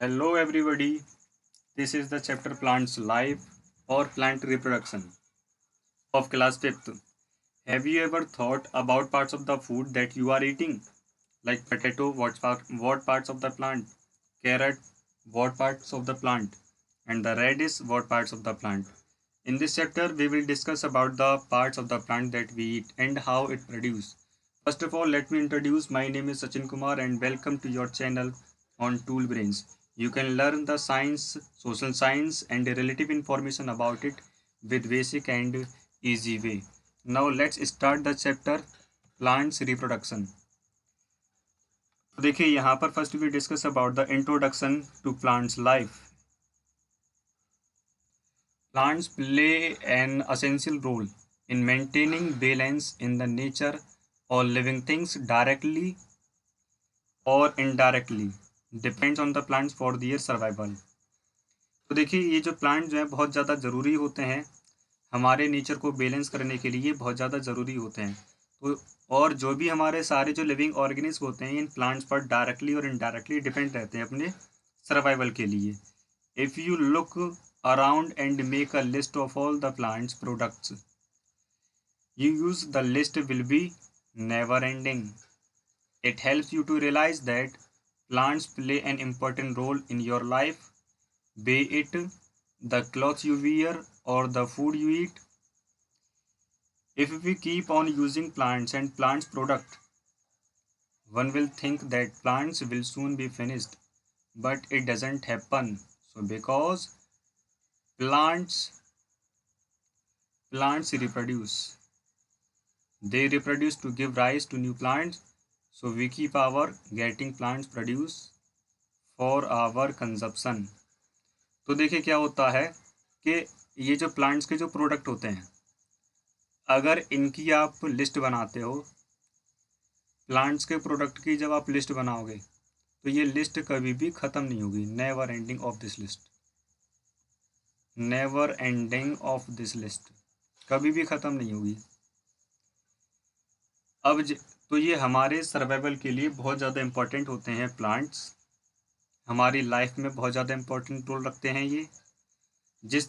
Hello everybody, this is the chapter Plants Life or Plant Reproduction of class 5th. Have you ever thought about parts of the food that you are eating? Like potato, what parts of the plant? Carrot, what parts of the plant? And the radish, what parts of the plant? In this chapter, we will discuss about the parts of the plant that we eat and how it produces. First of all, let me introduce. My name is Sachin Kumar and welcome to your channel on Tool Brains. You can learn the science, social science and relative information about it with basic and easy way. Now let's start the chapter Plants Reproduction. तो देखिए यहाँ पर first we discuss about the introduction to plants life. Plants play an essential role in maintaining balance in the nature or living things directly or indirectly depends on the plants for their survival. तो देखिए ये जो plant जो है बहुत ज़्यादा ज़रूरी होते हैं हमारे नेचर को बैलेंस करने के लिए बहुत ज़्यादा ज़रूरी होते हैं. तो और जो भी हमारे सारे जो लिविंग ऑर्गेनिज्म होते हैं इन प्लांट्स पर डायरेक्टली और इनडायरेक्टली डिपेंड रहते हैं अपने सर्वाइवल के लिए. If you look around and make a list of all the plant's products you use, the list will be never ending. It helps you to realize that plants play an important role in your life, be it the clothes you wear or the food you eat. If we keep on using plants and plants product, one will think that plants will soon be finished, but it doesn't happen. So because plants reproduce, they reproduce to give rise to new plants, so we keep our getting plants produce for our consumption. तो देखिए क्या होता है कि ये जो plants के जो प्रोडक्ट होते हैं अगर इनकी आप लिस्ट बनाते हो, प्लांट्स के प्रोडक्ट की जब आप लिस्ट बनाओगे तो ये लिस्ट कभी भी ख़त्म नहीं होगी. Never ending of this list, never ending of this list, कभी भी ख़त्म नहीं होगी. अब तो ये हमारे सर्वाइवल के लिए बहुत ज़्यादा इम्पोर्टेंट होते हैं. प्लांट्स हमारी लाइफ में बहुत ज़्यादा इम्पोर्टेंट रोल रखते हैं. ये जिस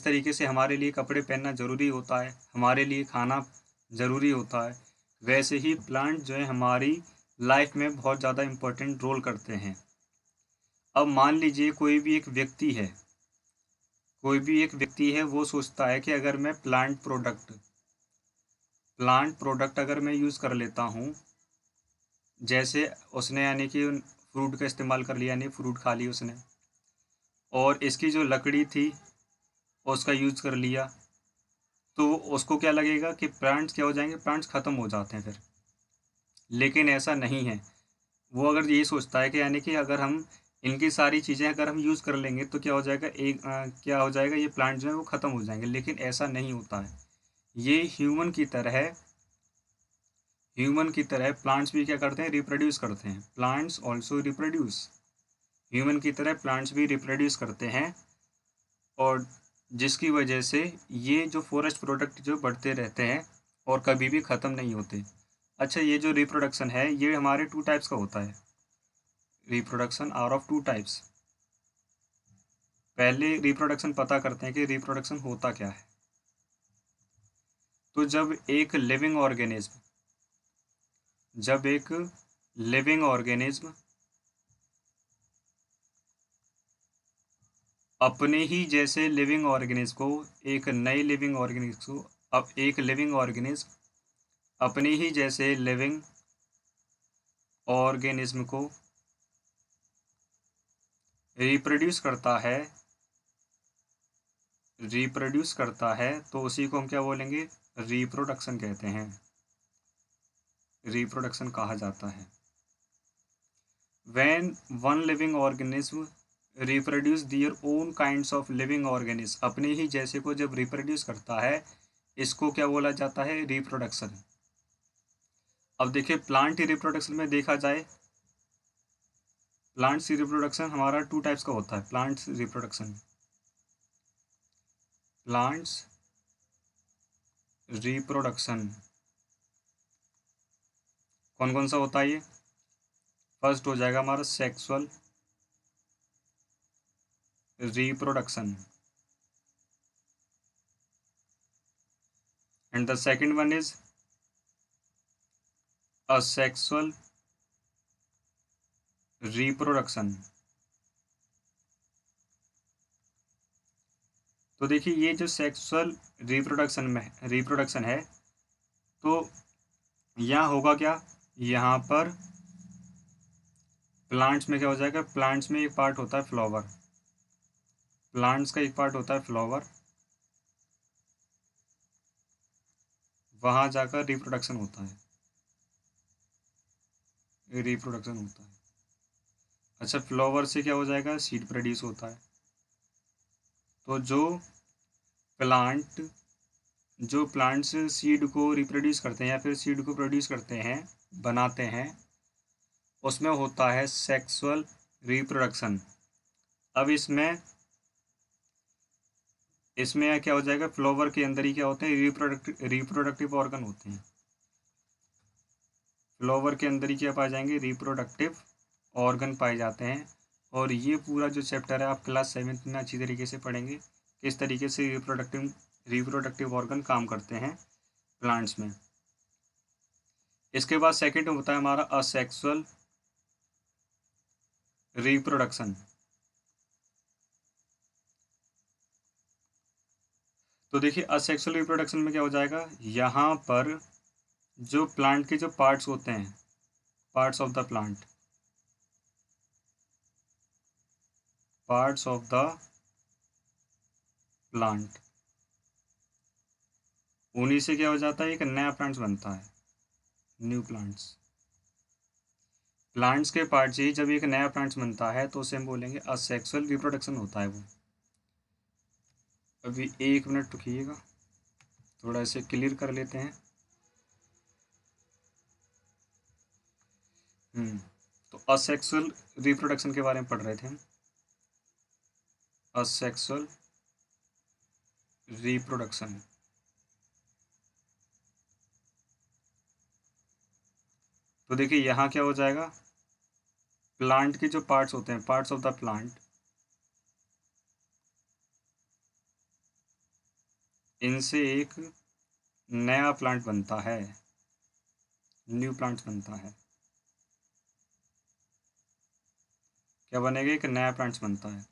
तरीके से हमारे लिए कपड़े पहनना ज़रूरी होता है, हमारे लिए खाना ज़रूरी होता है, वैसे ही प्लांट जो है हमारी लाइफ में बहुत ज़्यादा इम्पोर्टेंट रोल करते हैं. अब मान लीजिए कोई भी एक व्यक्ति है वो सोचता है कि अगर मैं प्लांट प्रोडक्ट अगर मैं यूज़ कर लेता हूँ, जैसे उसने यानी कि फ्रूट का इस्तेमाल कर लिया, यानी फ्रूट खा ली उसने, और इसकी जो लकड़ी थी उसका यूज़ कर लिया, तो उसको क्या लगेगा कि प्लांट्स क्या हो जाएंगे, प्लांट्स ख़त्म हो जाते हैं फिर. लेकिन ऐसा नहीं है. वो अगर ये सोचता है कि यानी कि अगर हम इनकी सारी चीज़ें अगर हम यूज़ कर लेंगे तो क्या हो जाएगा, क्या हो जाएगा, ये प्लांट जो है वो ख़त्म हो जाएंगे. लेकिन ऐसा नहीं होता है. ये ह्यूमन की तरह प्लांट्स भी क्या करते हैं, रिप्रोड्यूस करते हैं. Plants also reproduce. ह्यूमन की तरह प्लांट्स भी रिप्रोड्यूस करते हैं, और जिसकी वजह से ये जो फॉरेस्ट प्रोडक्ट जो बढ़ते रहते हैं और कभी भी ख़त्म नहीं होते. अच्छा, ये जो रिप्रोडक्शन है ये हमारे 2 टाइप्स का होता है. Reproduction are of 2 types. पहले रिप्रोडक्शन पता करते हैं कि रिप्रोडक्शन होता क्या है. तो जब एक लिविंग ऑर्गेनिज्म अपने ही जैसे लिविंग ऑर्गेनिज्म को एक लिविंग ऑर्गेनिज्म अपने ही जैसे लिविंग ऑर्गेनिज्म को रिप्रोड्यूस करता है तो उसी को हम क्या बोलेंगे, रिप्रोडक्शन कहते हैं. रिप्रोडक्शन कहा जाता है. When one living organism reproduce their own kinds of living organism, अपने ही जैसे को जब रिप्रोड्यूस करता है इसको क्या बोला जाता है, रिप्रोडक्शन. अब देखिए प्लांट रिप्रोडक्शन में देखा जाए, प्लांट्स रिप्रोडक्शन हमारा 2 टाइप्स का होता है. प्लांट्स रिप्रोडक्शन कौन कौन सा होता है ये. फर्स्ट हो जाएगा हमारा sexual reproduction, and the second one is asexual reproduction. तो देखिए ये जो सेक्सुअल रिप्रोडक्शन है, तो यहाँ होगा क्या, यहाँ पर प्लांट्स में क्या हो जाएगा, प्लांट्स में एक पार्ट होता है फ्लावर, प्लांट्स का एक पार्ट होता है फ्लावर, वहाँ जाकर रिप्रोडक्शन होता है, रिप्रोडक्शन होता है। अच्छा, फ्लावर से क्या हो जाएगा, सीड प्रोड्यूस होता है। तो जो प्लांट्स सीड को रिप्रोड्यूस करते हैं या फिर सीड को प्रोड्यूस करते हैं, बनाते हैं, उसमें होता है सेक्सुअल रिप्रोडक्शन। अब इसमें क्या हो जाएगा, फ्लावर के अंदर ही क्या होते हैं, रिप्रोडक्टिव ऑर्गन होते हैं। फ्लावर के अंदर ही क्या पाए जाएंगे, रिप्रोडक्टिव ऑर्गन पाए जाते हैं। और ये पूरा जो चैप्टर है आप क्लास 7th में अच्छी तरीके से पढ़ेंगे, किस तरीके से रिप्रोडक्टिव ऑर्गन काम करते हैं प्लांट्स में। इसके बाद सेकंड होता है हमारा असेक्सुअल रिप्रोडक्शन। तो देखिए असेक्सुअल रिप्रोडक्शन में क्या हो जाएगा, यहाँ पर जो प्लांट के जो पार्ट्स होते हैं, parts of the plant, parts of the plant, उन्हीं से क्या हो जाता है, एक नया प्लांट्स बनता है, न्यू प्लांट्स। प्लांट्स के पार्ट से ही जब एक नया प्लांट्स बनता है तो उसे हम बोलेंगे असेक्सुअल रिप्रोडक्शन होता है वो। अभी 1 मिनट रुकिएगा, थोड़ा इसे क्लियर कर लेते हैं। तो असेक्सुअल रिप्रोडक्शन के बारे में पढ़ रहे थे हम। असेक्सुअल रिप्रोडक्शन, तो देखिए यहाँ क्या हो जाएगा, प्लांट के जो पार्ट्स होते हैं, पार्ट्स ऑफ द प्लांट, इनसे एक नया प्लांट बनता है, न्यू प्लांट बनता है। क्या बनेगा, एक नया प्लांट बनता है।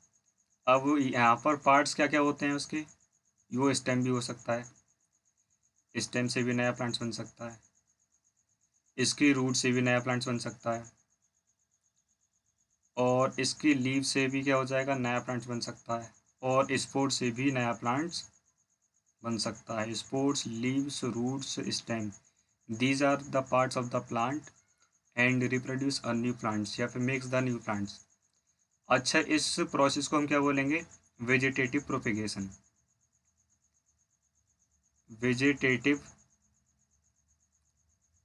अब यहाँ पर पार्ट्स क्या क्या होते हैं उसके, वो स्टेम भी हो सकता है, स्टेम से भी नया प्लांट बन सकता है, इसकी रूट से भी नया प्लांट बन सकता है, और इसकी लीव से भी क्या हो जाएगा, नया प्लांट बन सकता है, और स्पोर्ट से भी नया प्लांट्स बन सकता है। Spores, leaves, roots, stem, these are the parts of the plant and reproduce a new plants या फिर मेक्स द न्यू प्लांट्स। अच्छा, इस प्रोसेस को हम क्या बोलेंगे, vegetative propagation, vegetative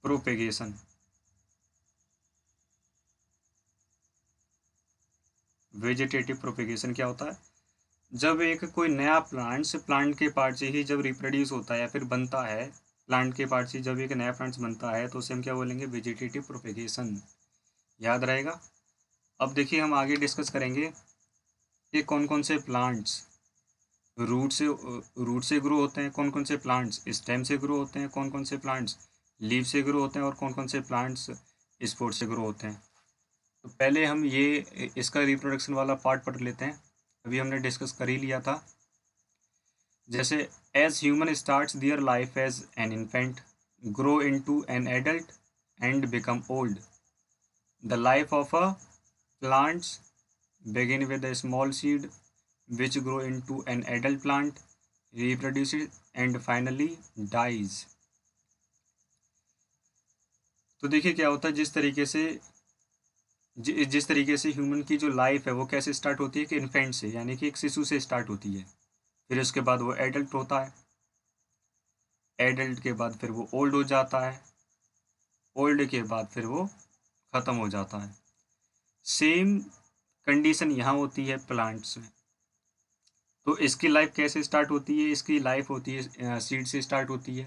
propagation. Vegetative propagation क्या होता है, जब एक कोई नया प्लांट के पार्ट से ही जब रिप्रोड्यूस होता है या फिर बनता है, प्लांट के पार्ट से जब एक नया प्लांट बनता है तो उसे हम क्या बोलेंगे, वेजिटेटिव प्रोपेगेशन। याद रहेगा। अब देखिए हम आगे डिस्कस करेंगे कि कौन कौन से प्लांट्स रूट से ग्रो होते हैं, कौन कौन से प्लांट्स स्टेम से ग्रो होते हैं, कौन कौन से प्लांट्स लीव से ग्रो होते हैं, और कौन कौन से प्लांट्स स्पोर्ट से ग्रो होते हैं। तो पहले हम ये इसका रिप्रोडक्शन वाला पार्ट पढ़ लेते हैं, अभी हमने डिस्कस कर ही लिया था। जैसे as human starts their life as an infant, grow into an adult and become old, the life of a plants begin with a small seed which grow into an adult plant, reproduces and finally dies। तो देखिए क्या होता है, जिस तरीके से human की जो लाइफ है वो कैसे स्टार्ट होती है कि इन्फेंट से, यानी कि एक शिशु से स्टार्ट होती है, फिर उसके बाद वो एडल्ट होता है, एडल्ट के बाद फिर वो ओल्ड हो जाता है, ओल्ड के बाद फिर वो ख़त्म हो जाता है। सेम कंडीशन यहाँ होती है प्लांट्स में। तो इसकी लाइफ कैसे स्टार्ट होती है, इसकी लाइफ होती है सीड से स्टार्ट होती है,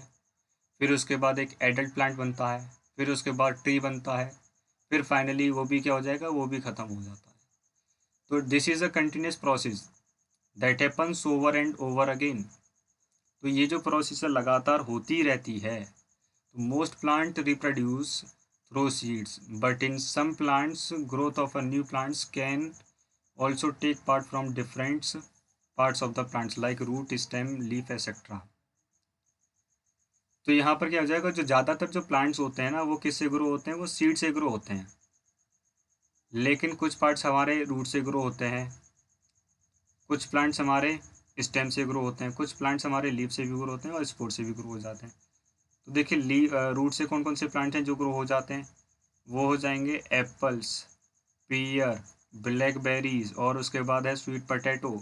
फिर उसके बाद एक एडल्ट प्लांट बनता है, फिर उसके बाद ट्री बनता है, फिर फाइनली वो भी क्या हो जाएगा, वो भी ख़त्म हो जाता है। तो this is a continuous process. That happens over and over again. तो ये जो प्रोसेस लगातार होती रहती है। तो most plant reproduce through seeds, but in some plants growth of a new plants can also take part from different parts of the plants like root, stem, leaf etcetera. तो यहाँ पर क्या हो जाएगा, जो ज़्यादातर जो प्लांट्स होते हैं ना वो किससे ग्रो होते हैं, वो सीड से ग्रो होते हैं। लेकिन कुछ पार्ट्स हमारे रूट से ग्रो होते हैं, कुछ प्लांट्स हमारे स्टेम से ग्रो होते हैं, कुछ प्लांट्स हमारे लीफ से भी ग्रो होते हैं और स्पोर से भी ग्रो हो जाते हैं। तो देखिए रूट से कौन कौन से प्लांट हैं जो ग्रो हो जाते हैं, वो हो जाएंगे एप्पल्स, पीयर, ब्लैकबेरीज और उसके बाद है स्वीट पोटैटो।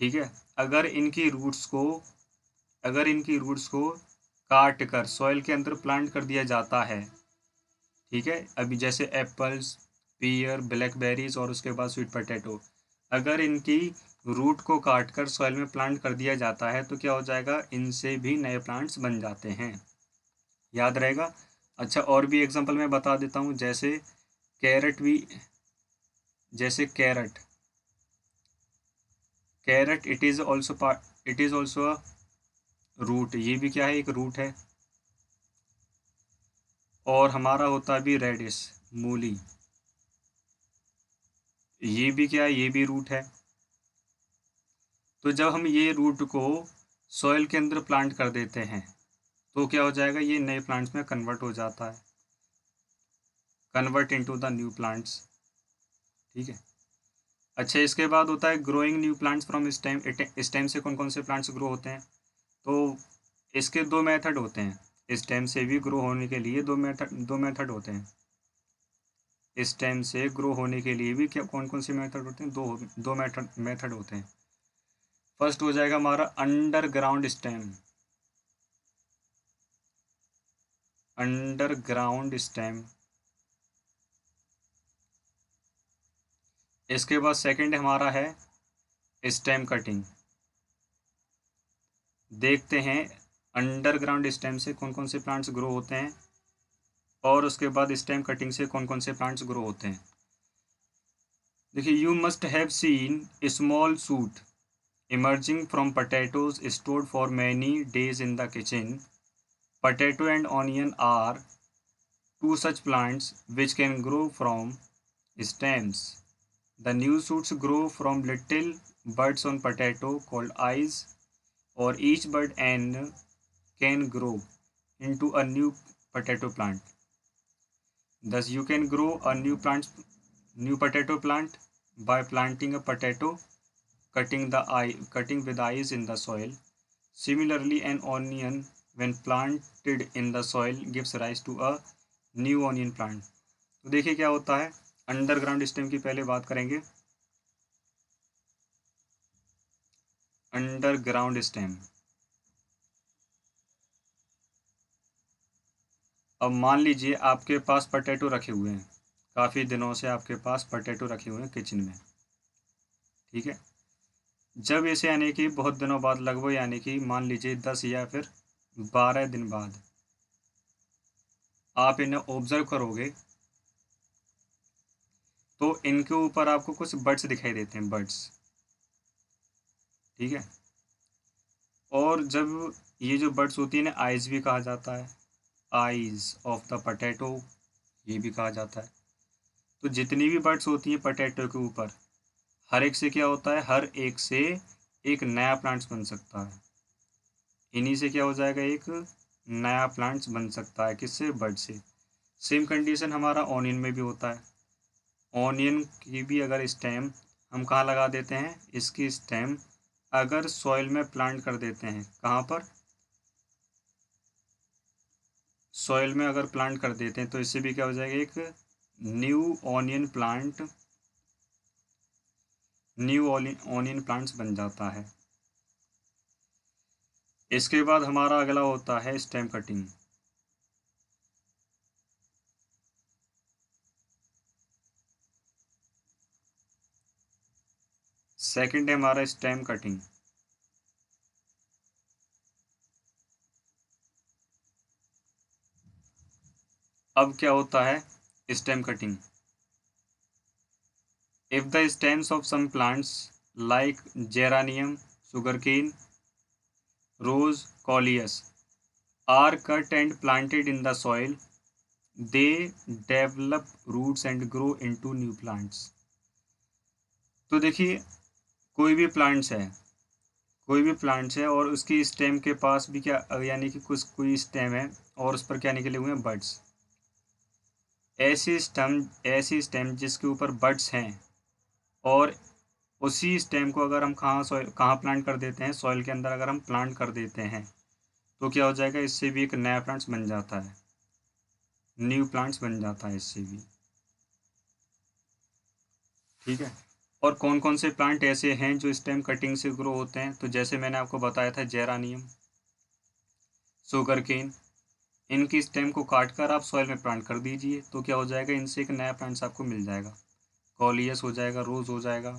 ठीक है। अगर इनकी रूट्स को काट कर सॉइल के अंदर प्लांट कर दिया जाता है, ठीक है, अभी जैसे एप्पल्स, पीयर, ब्लैकबेरीज और उसके बाद स्वीट पोटैटो, अगर इनकी रूट को काट कर सॉइल में प्लांट कर दिया जाता है तो क्या हो जाएगा, इनसे भी नए प्लांट्स बन जाते हैं। याद रहेगा। अच्छा, और भी एग्जांपल मैं बता देता हूँ, जैसे कैरेट भी, जैसे carrot carrot it is also a root, ये भी क्या है, एक रूट है। और हमारा होता भी रेडिश, मूली, ये भी क्या है, ये भी रूट है। तो जब हम ये रूट को सॉइल के अंदर प्लांट कर देते हैं तो क्या हो जाएगा, ये नए प्लांट्स में कन्वर्ट हो जाता है, convert into the new plants. ठीक है। अच्छा, इसके बाद होता है growing new plants from stem. Stem से कौन कौन से प्लांट्स ग्रो होते हैं, तो इसके दो मेथड होते हैं। स्टेम से भी ग्रो होने के लिए दो मेथड होते हैं। स्टेम से ग्रो होने के लिए भी क्या कौन कौन से मेथड होते हैं, दो मेथड होते हैं। फर्स्ट हो जाएगा हमारा अंडरग्राउंड स्टेम, अंडरग्राउंड स्टेम। इसके बाद सेकंड हमारा है स्टेम कटिंग। देखते हैं अंडरग्राउंड स्टेम से कौन कौन से प्लांट्स ग्रो होते हैं और उसके बाद स्टेम कटिंग से कौन कौन से प्लांट्स ग्रो होते हैं। देखिए, you must have seen small shoot emerging from potatoes stored for many days in the kitchen. Potato and onion are two such plants which can grow from stems. The new shoots grow from little buds on potato called eyes, or each bud and can grow into a new potato plant. Thus, you can grow a new potato plant by planting a potato, cutting with eyes in the soil. Similarly, an onion, when planted in the soil, gives rise to a new onion plant. तो देखिए क्या होता है, underground stem की पहले बात करेंगे। Underground stem, अब मान लीजिए आपके पास पोटैटो रखे हुए हैं, काफ़ी दिनों से आपके पास पोटैटो रखे हुए हैं किचन में। ठीक है। जब इसे यानी कि बहुत दिनों बाद, लगभग यानी कि मान लीजिए 10 या फिर 12 दिन बाद आप इन्हें ऑब्जर्व करोगे तो इनके ऊपर आपको कुछ बर्ड्स दिखाई देते हैं, बर्ड्स। ठीक है। और जब ये जो बर्ड्स होती है ना, आइज़ भी कहा जाता है, आइज़ ऑफ द पोटैटो, ये भी कहा जाता है। तो जितनी भी बर्ड्स होती हैं पोटैटो के ऊपर, हर एक से क्या होता है, हर एक से एक नया प्लांट्स बन सकता है। इन्हीं से क्या हो जाएगा, एक नया प्लांट्स बन सकता है, किससे, बर्ड से। सेम कंडीशन हमारा ऑनियन में भी होता है। ऑनियन की भी अगर स्टेम हम कहाँ लगा देते हैं, इसकी स्टेम अगर सॉइल में प्लांट कर देते हैं, कहाँ पर, सॉइल में अगर प्लांट कर देते हैं तो इससे भी क्या हो जाएगा, एक new onion plant, new onion plants बन जाता है। इसके बाद हमारा अगला होता है स्टेम कटिंग। सेकंड है हमारा स्टेम कटिंग। अब क्या होता है stem cutting, if the stems of some plants like geranium, sugarcane, rose, coleus are cut and planted in the soil. They develop roots and grow into new plants. तो देखिए, कोई भी प्लांट्स है, कोई भी प्लांट्स है और उसकी स्टेम के पास भी क्या यानी कि कुछ कोई स्टेम है और उस पर क्या निकले हुए हैं, बड्स। ऐसी स्टेम जिसके ऊपर बड्स हैं और उसी स्टेम को अगर हम कहाँ प्लांट कर देते हैं, सॉइल के अंदर अगर हम प्लांट कर देते हैं तो क्या हो जाएगा, इससे भी एक नया प्लांट्स बन जाता है, न्यू प्लांट्स बन जाता है इससे भी। ठीक है। और कौन कौन से प्लांट ऐसे हैं जो स्टेम कटिंग से ग्रो होते हैं, तो जैसे मैंने आपको बताया था जेरानियम, शुगर केन, इनकी स्टेम को काट कर आप सॉइल में प्लांट कर दीजिए तो क्या हो जाएगा, इनसे एक नया प्लांट्स आपको मिल जाएगा। कॉलियस हो जाएगा, रोज हो जाएगा।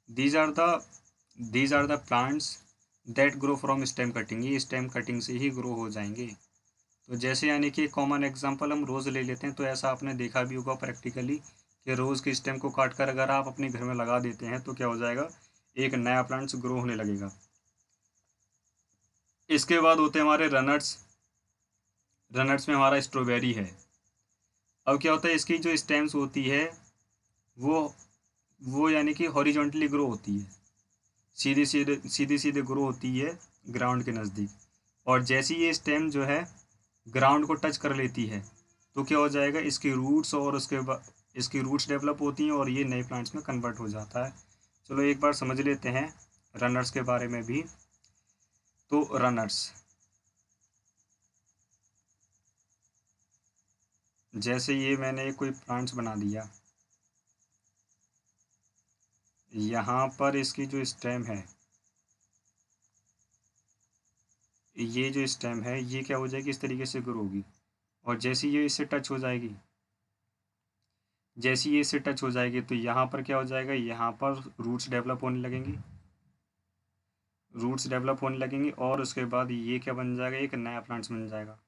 These are the plants that grow from stem cutting, ये स्टेम कटिंग से ही ग्रो हो जाएंगे। तो जैसे यानी कि कॉमन एग्जांपल हम रोज़ ले लेते हैं, तो ऐसा आपने देखा भी होगा प्रैक्टिकली कि रोज़ की स्टेम को काट कर अगर आप अपने घर में लगा देते हैं तो क्या हो जाएगा, एक नया प्लांट्स ग्रो होने लगेगा। इसके बाद होते हैं हमारे रनर्स। रनर्स में हमारा स्ट्रॉबेरी है। अब क्या होता है, इसकी जो स्टेम्स होती है वो वो यानी कि हॉरिजॉन्टली ग्रो होती है, सीधी सीधे ग्रो होती है ग्राउंड के नज़दीक। और जैसी ये स्टेम जो है ग्राउंड को टच कर लेती है तो क्या हो जाएगा, इसकी रूट्स और उसके बाद इसकी रूट्स डेवलप होती हैं और ये नए प्लांट्स में कन्वर्ट हो जाता है। चलो एक बार समझ लेते हैं रनर्स के बारे में भी। तो रनर्स, जैसे ये मैंने कोई प्लांट्स बना दिया, यहाँ पर इसकी जो स्टेम है, ये जो स्टेम है ये क्या हो जाएगी, इस तरीके से ग्रो होगी। और जैसे ये इससे टच हो जाएगी, जैसे ये इससे टच हो जाएगी तो यहाँ पर क्या हो जाएगा, यहाँ पर रूट्स डेवलप होने लगेंगी, और उसके बाद ये क्या बन जाएगा, एक नया प्लांट्स बन जाएगा।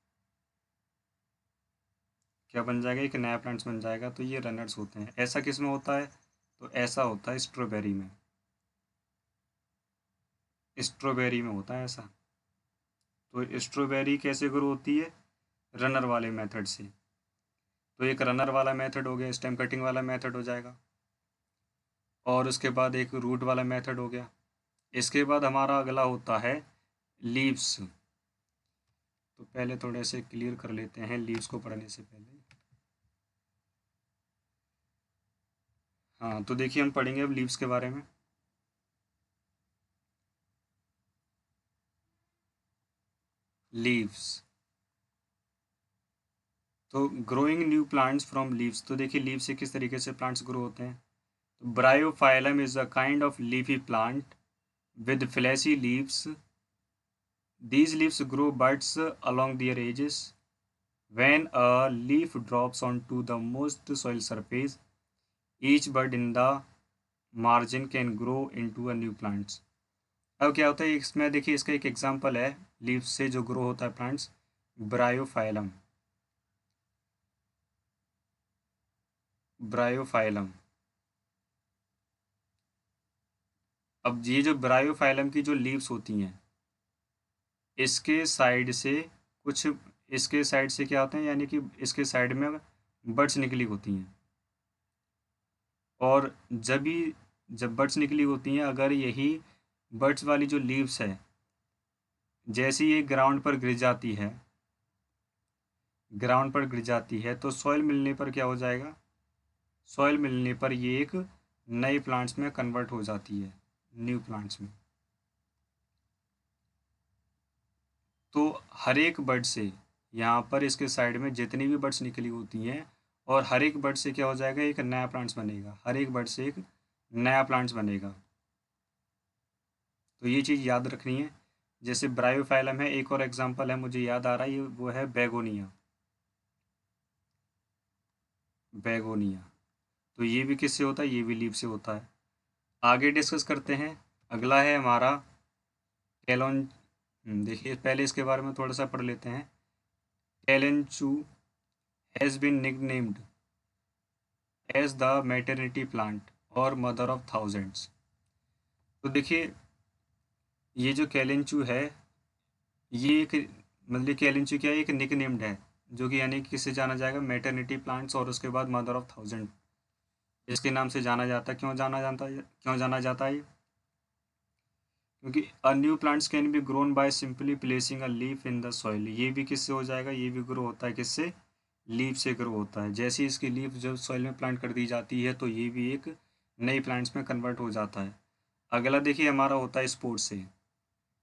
क्या बन जाएगा, एक नया प्लांट्स बन जाएगा। तो ये रनर्स होते हैं। ऐसा किस में होता है, तो ऐसा होता है स्ट्रॉबेरी में, स्ट्रॉबेरी में होता है ऐसा। तो स्ट्रॉबेरी कैसे ग्रो होती है, रनर वाले मेथड से। तो एक रनर वाला मेथड हो गया, स्टेम कटिंग वाला मेथड हो जाएगा, और उसके बाद एक रूट वाला मेथड हो गया। इसके बाद हमारा अगला होता है लीव्स। तो पहले थोड़े से क्लियर कर लेते हैं लीव्स को पढ़ने से पहले। हाँ, तो देखिए हम पढ़ेंगे अब लीव्स के बारे में। लीव्स, तो growing new plants from leaves. तो देखिए लीव से किस तरीके से प्लांट्स ग्रो होते हैं। तो Bryophyllum is a kind of leafy plant with fleshy leaves. These leaves grow buds along their edges. When a leaf drops onto the moist soil surface, each bud in the margin can grow into a new plant. अब क्या होता है, इसमें देखिए इसका एक example है leaf से जो ग्रो होता है प्लांट्स, ब्रायोफाइलम। ब्रायोफाइलम, अब ये जो ब्रायोफाइलम की जो लीव्स होती हैं, इसके साइड से कुछ, इसके साइड से क्या होते हैं, यानी कि इसके साइड में बड्स निकली होती हैं। और जब बड्स निकली होती हैं, अगर यही बड्स वाली जो लीव्स है जैसे ये ग्राउंड पर गिर जाती है तो सॉइल मिलने पर क्या हो जाएगा, सॉइल मिलने पर ये एक नए प्लांट्स में कन्वर्ट हो जाती है, न्यू प्लांट्स में। तो हर एक बड से यहाँ पर इसके साइड में जितनी भी बड्स निकली होती हैं, और हर एक बड से क्या हो जाएगा, एक नया प्लांट्स बनेगा, हर एक बड से एक नया प्लांट्स बनेगा। तो ये चीज़ याद रखनी है। जैसे ब्रायोफाइलम है, एक और एग्जांपल है मुझे याद आ रहा है, ये वो है बेगोनिया। बेगोनिया, तो ये भी किससे होता है, ये भी लीफ से होता है। आगे डिस्कस करते हैं। अगला है हमारा कैलोन। देखिए पहले इसके बारे में थोड़ा सा पढ़ लेते हैं। Kalanchoe has been nicknamed as the maternity plant और मदर ऑफ थाउजेंड्स। तो देखिए ये जो कैलेंचू है, ये एक मतलब कैलेंचू क्या है, एक निक नेम्ड है, जो कि यानी कि किससे जाना जाएगा, मैटरनिटी प्लांट्स और उसके बाद मदर ऑफ थाउजेंड, इसके नाम से जाना जाता है। क्यों जाना जाता है? क्योंकि अ new plants can be grown by simply placing a leaf in the soil. ये भी किससे हो जाएगा, ये भी ग्रो होता है किससे, लीफ से ग्रो होता है। जैसे ही इसकी लीफ जब सॉइल में प्लांट कर दी जाती है तो ये भी एक नई प्लांट्स में कन्वर्ट हो जाता है। अगला देखिए हमारा होता है स्पोर्ट्स से,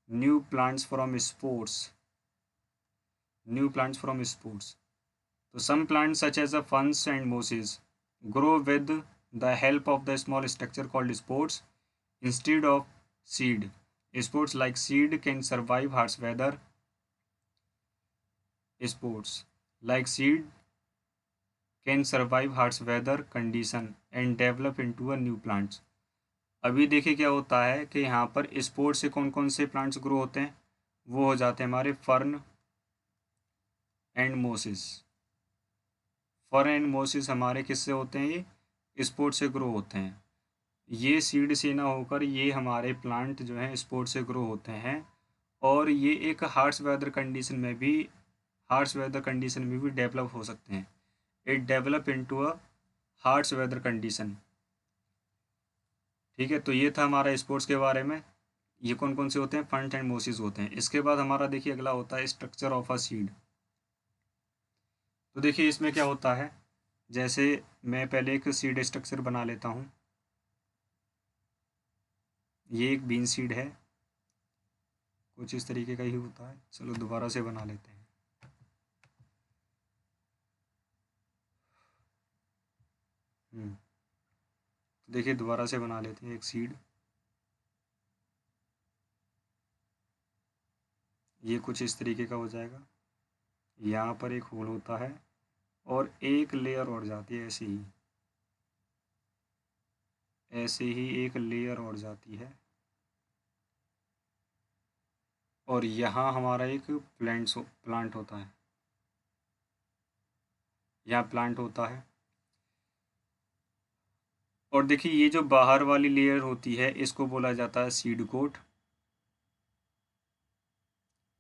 new plants from sports, new plants from sports. तो some plants such as the ferns and mosses grow with the help of the small structure called spores instead of seed. Spores like seed can survive harsh weather. Spores like seed can survive harsh weather condition and develop into a new plants. अभी देखिए क्या होता है कि यहाँ पर sport से कौन कौन से प्लांट्स ग्रो होते हैं, वो हो जाते हैं हमारे फर्न एंड मोसिस। फर्न एंड मोसिस हमारे किससे होते हैं, ये स्पोर्ट से ग्रो होते हैं। ये सीड से ना होकर ये हमारे प्लांट जो हैं स्पोर्ट से ग्रो होते हैं, और ये एक हार्श वेदर कंडीशन में भी डेवलप हो सकते हैं। It develop into a harsh weather condition. ठीक है, तो ये था हमारा स्पोर्ट्स के बारे में। ये कौन कौन से होते हैं, फंड एंड मोसिस होते हैं। इसके बाद हमारा देखिए अगला होता है स्ट्रक्चर ऑफ अ सीड। तो देखिए इसमें क्या होता है, जैसे मैं पहले एक सीड स्ट्रक्चर बना लेता हूँ। ये एक बीन सीड है, कुछ इस तरीके का ही होता है। चलो दोबारा से बना लेते हैं। तो देखिए दोबारा से बना लेते हैं एक सीड। ये कुछ इस तरीके का हो जाएगा। यहाँ पर एक होल होता है और एक लेयर और जाती है, ऐसे ही एक लेयर और जाती है। और यहाँ हमारा एक प्लांट होता है, यहाँ प्लांट होता है। और देखिए ये जो बाहर वाली लेयर होती है इसको बोला जाता है सीड कोट,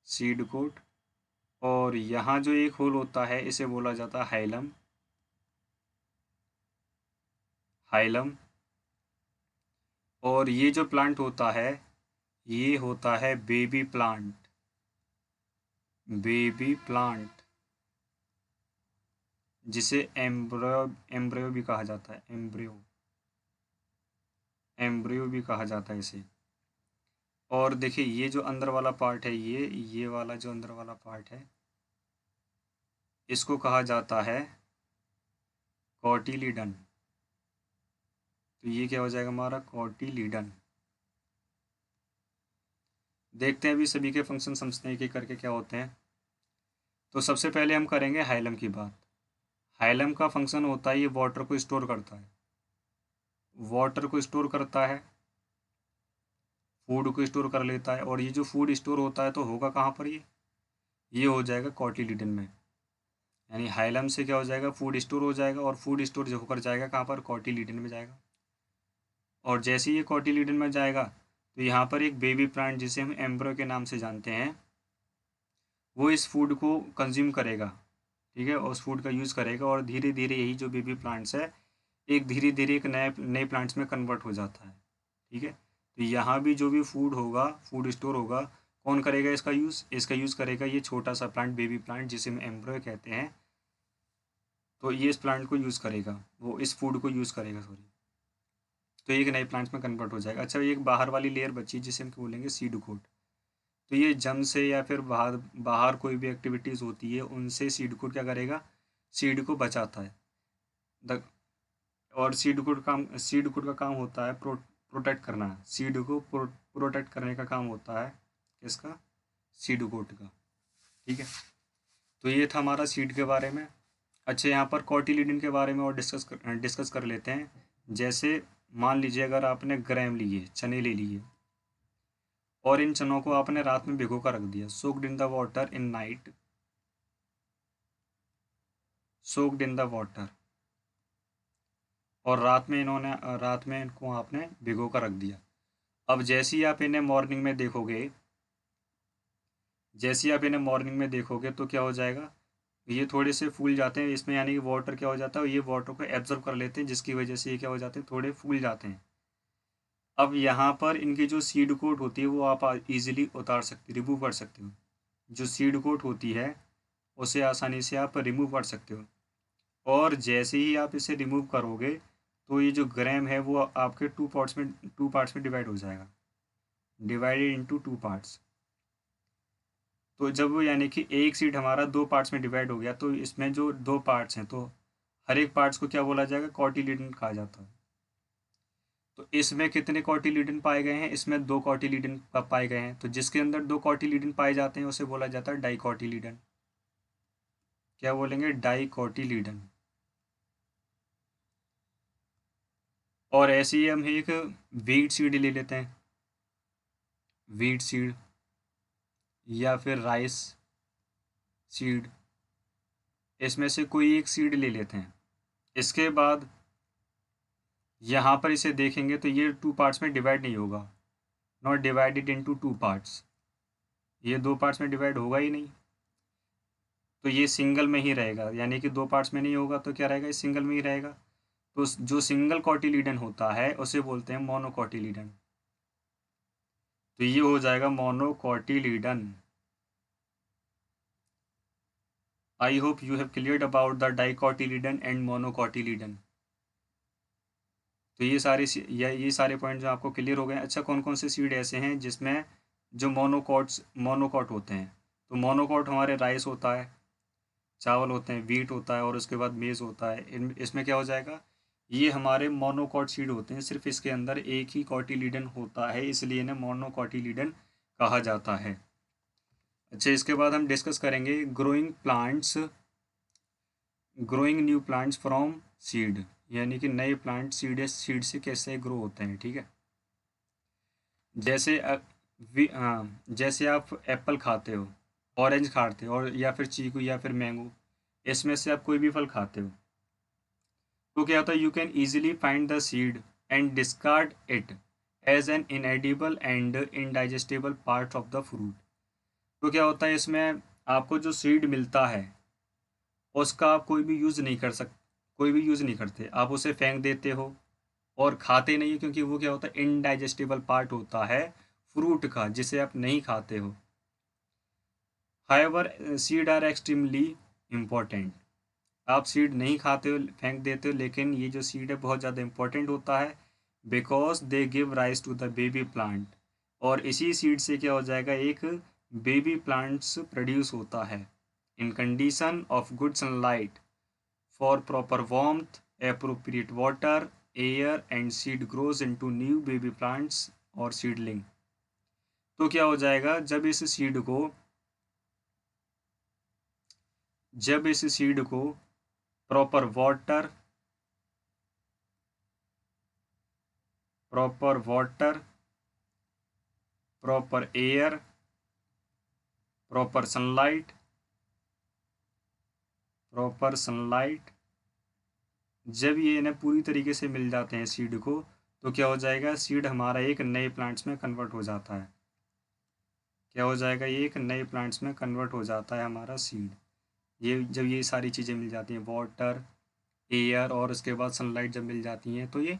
सीड कोट। और यहाँ जो एक होल होता है इसे बोला जाता है हाइलम, हाइलम। और ये जो प्लांट होता है ये होता है बेबी प्लांट, बेबी प्लांट, जिसे एम्ब्रियो एम्ब्रियो भी कहा जाता है, एम्ब्रियो, एम्ब्रियो भी कहा जाता है इसे। और देखिए ये जो अंदर वाला पार्ट है, ये वाला जो अंदर वाला पार्ट है इसको कहा जाता है कॉटिलीडन। तो ये क्या हो जाएगा हमारा कॉटिलीडन। देखते हैं अभी सभी के फंक्शन समझते हैं कि करके क्या होते हैं। तो सबसे पहले हम करेंगे हाइलम की बात। हाइलम का फंक्शन होता है ये वाटर को स्टोर करता है, वाटर को स्टोर करता है, फूड को स्टोर कर लेता है। और ये जो फूड स्टोर होता है तो होगा कहाँ पर, ये हो जाएगा कॉटिलीडन में। यानी हाइलम से क्या हो जाएगा, फूड स्टोर हो जाएगा, और फूड स्टोर जो होकर जाएगा कहाँ पर, कॉटिलीडन में जाएगा। और जैसे ही ये कॉटिलीडन में जाएगा तो यहाँ पर एक बेबी प्लांट जिसे हम एम्ब्रो के नाम से जानते हैं, वो इस फूड को कंज्यूम करेगा। ठीक है, और उस फूड का यूज़ करेगा, और धीरे धीरे यही जो बेबी प्लांट्स है एक धीरे धीरे एक नए नए प्लांट्स में कन्वर्ट हो जाता है। ठीक है, तो यहाँ भी जो भी फूड होगा, फूड स्टोर होगा, कौन करेगा इसका यूज़, इसका यूज़ करेगा ये छोटा सा प्लांट, बेबी प्लांट जिसे हम एम्ब्रो कहते हैं। तो ये इस प्लांट को यूज़ करेगा, वो इस फूड को यूज़ करेगा, सॉरी। तो ये एक नए प्लांट्स में कन्वर्ट हो जाएगा। अच्छा, एक बाहर वाली लेयर बची जिसे हम बोलेंगे सीड कोट। तो ये जम से या फिर बाहर बाहर कोई भी एक्टिविटीज़ होती है उनसे सीड कोट क्या करेगा, सीड को बचाता है। द और सीड कोट का काम होता है प्रोटेक्ट करना, सीड को प्रोटेक्ट करने का काम होता है किसका, सीड कोट का। ठीक है, तो ये था हमारा सीड के बारे में। अच्छा, यहाँ पर कॉटिलीडन के बारे में और डिस्कस कर लेते हैं। जैसे मान लीजिए अगर आपने ग्राम लिए, चने ले लिए, और इन चनों को आपने रात में भिगो कर रख दिया, soaked in the water in night, soaked in the water. और रात में इनको आपने भिगो कर रख दिया। अब जैसे ही आप इन्हें मॉर्निंग में देखोगे, तो क्या हो जाएगा, ये थोड़े से फूल जाते हैं इसमें, यानी कि वाटर क्या हो जाता है, ये वाटर को एब्जॉर्ब कर लेते हैं, जिसकी वजह से ये क्या हो जाते हैं, थोड़े फूल जाते हैं। अब यहाँ पर इनकी जो सीड कोट होती है वो आप इजीली उतार सकते, रिमूव कर सकते हो। जो सीड कोट होती है उसे आसानी से आप रिमूव कर सकते हो। और जैसे ही आप इसे रिमूव करोगे तो ये जो ग्राम है वो आपके टू पार्ट्स में डिवाइड हो जाएगा, डिवाइडेड इनटू टू पार्ट्स। तो जब वो यानी कि एक सीड हमारा दो पार्ट्स में डिवाइड हो गया, तो इसमें जो दो पार्ट्स हैं तो हर एक पार्ट्स को क्या बोला जाएगा, कॉटिलीडन कहा जाता है। तो इसमें कितने कॉटिलीडन पाए गए हैं, इसमें दो कॉटिलीडन पाए गए हैं। तो जिसके अंदर दो कॉटिलीडन पाए जाते हैं उसे बोला जाता है डाइकॉटिलीडन। क्या बोलेंगे, डाइकॉटिलीडन। और ऐसे ही हम एक वीट सीड ले लेते हैं, वीट सीड या फिर राइस सीड, इसमें से कोई एक सीड ले लेते हैं। इसके बाद यहाँ पर इसे देखेंगे तो ये टू पार्ट्स में डिवाइड नहीं होगा, not divided into two parts, ये दो पार्ट्स में डिवाइड होगा ही नहीं, तो ये सिंगल में ही रहेगा, यानी कि दो पार्ट्स में नहीं होगा तो क्या रहेगा, ये सिंगल में ही रहेगा। तो जो सिंगल कॉटिलीडन होता है उसे बोलते हैं मोनोकॉटिलीडन। तो ये हो जाएगा monocotyledon. I hope you have cleared about the dicotyledon and monocotyledon. तो ये सारे पॉइंट जो आपको क्लियर हो गए। अच्छा, कौन कौन से सीड ऐसे हैं जिसमें जो मोनोकॉट होते हैं, तो मोनोकॉट हमारे राइस होता है, चावल होते हैं, वीट होता है, और उसके बाद मेज़ होता है। इसमें क्या हो जाएगा, ये हमारे मोनोकॉट सीड होते हैं, सिर्फ इसके अंदर एक ही कॉटिलीडन होता है, इसलिए इन्हें मोनोकॉटिलीडन कहा जाता है। अच्छा, इसके बाद हम डिस्कस करेंगे growing new plants from seed, यानी कि नए प्लांट सीड से कैसे ग्रो होते हैं। ठीक है, जैसे जैसे आप एप्पल खाते हो, ऑरेंज खाते हो, और या फिर चीकू या फिर मैंगो, इसमें से आप कोई भी फल खाते हो, तो क्या होता है, you can easily find the seed and discard it as an inedible and indigestible part of the fruit. तो क्या होता है, इसमें आपको जो सीड मिलता है उसका आप कोई भी यूज़ नहीं करते, आप उसे फेंक देते हो और खाते नहीं हो, क्योंकि वो क्या होता है, इनडाइजेस्टेबल पार्ट होता है फ्रूट का, जिसे आप नहीं खाते हो। However seed are extremely important, आप सीड नहीं खाते हो, फेंक देते हो, लेकिन ये जो सीड है बहुत ज़्यादा इम्पोर्टेंट होता है, because they give rise to the baby plant. और इसी सीड से क्या हो जाएगा, एक बेबी प्लांट्स प्रोड्यूस होता है in condition of good sunlight for proper warmth, appropriate water, air and seed grows into new baby plants और सीडलिंग। तो क्या हो जाएगा, जब इस सीड को proper water proper air, proper sunlight, जब ये इन्हें पूरी तरीके से मिल जाते हैं सीड को, तो क्या हो जाएगा, सीड हमारा एक नए प्लांट्स में कन्वर्ट हो जाता है। क्या हो जाएगा, ये एक नए प्लांट्स में कन्वर्ट हो जाता है हमारा सीड। ये जब ये सारी चीज़ें मिल जाती हैं, वाटर, एयर और उसके बाद सनलाइट जब मिल जाती हैं, तो ये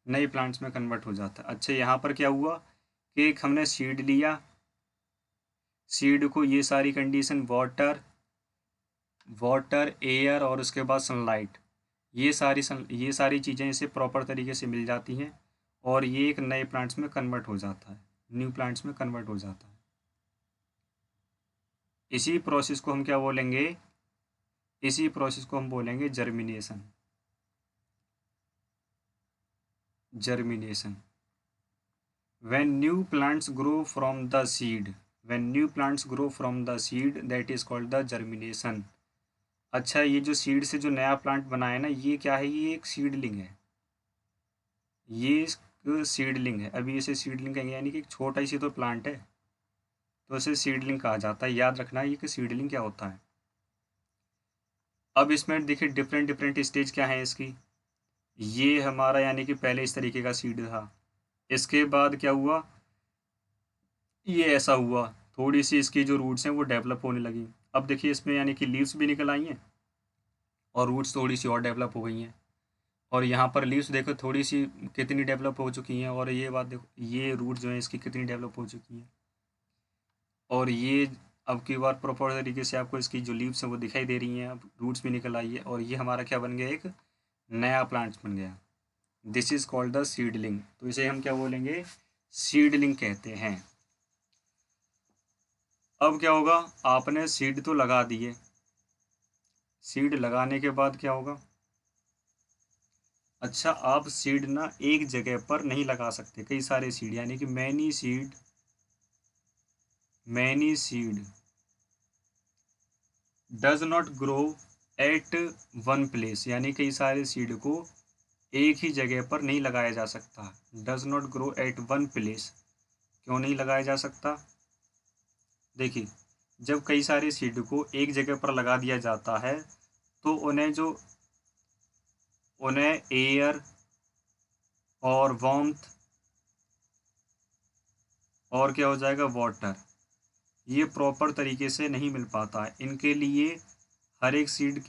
नए प्लांट्स में कन्वर्ट हो जाता है। अच्छा, यहाँ पर क्या हुआ कि एक हमने सीड लिया, सीड को ये सारी कंडीशन वाटर, एयर और उसके बाद सनलाइट, ये सारी चीज़ें इसे प्रॉपर तरीके से मिल जाती हैं, और ये एक नए प्लांट्स में कन्वर्ट हो जाता है, न्यू प्लांट्स में कन्वर्ट हो जाता है। इसी प्रोसेस को हम क्या बोलेंगे, इसी प्रोसेस को हम बोलेंगे germination. when new plants grow from the seed that is called the germination। अच्छा, ये जो सीड से जो नया प्लांट बना है ना, ये क्या है, ये एक सीडलिंग है, ये सीडलिंग है। अभी इसे सीडलिंग कहेंगे, यानी कि एक छोटा सी तो प्लांट है, तो इसे सीडलिंग कहा जाता है। याद रखना ये कि सीडलिंग क्या होता है। अब इसमें देखिए डिफरेंट डिफरेंट स्टेज क्या है इसकी। ये हमारा यानी कि पहले इस तरीके का सीड था, इसके बाद क्या हुआ, ये ऐसा हुआ, थोड़ी सी इसकी जो रूट्स हैं वो डेवलप होने लगी। अब देखिए इसमें यानी कि लीव्स भी निकल आई हैं और रूट्स थोड़ी सी और डेवलप हो गई हैं। और यहाँ पर लीव्स देखो थोड़ी सी कितनी डेवलप हो चुकी हैं, और ये बात देखो, ये रूट जो है इसकी कितनी डेवलप हो चुकी है। और ये अब की बार प्रॉपर तरीके से आपको इसकी जो लीव्स हैं वो दिखाई दे रही हैं, अब रूट्स भी निकल आई है, और ये हमारा क्या बन गया, एक नया प्लांट बन गया। This is called the seedling. तो इसे हम क्या बोलेंगे, सीडलिंग कहते हैं। अब क्या होगा, आपने सीड तो लगा दिए, सीड लगाने के बाद क्या होगा, अच्छा आप सीड ना एक जगह पर नहीं लगा सकते, कई सारे सीड, यानी कि many seed does not grow at one place, यानी कई सारे सीड को एक ही जगह पर नहीं लगाया जा सकता। Does not grow at one place, क्यों नहीं लगाया जा सकता, देखिए जब कई सारे सीड को एक जगह पर लगा दिया जाता है तो उन्हें एयर और वार्मथ और क्या हो जाएगा, वाटर, ये प्रॉपर तरीके से नहीं मिल पाता है इनके लिए। हर एक सीड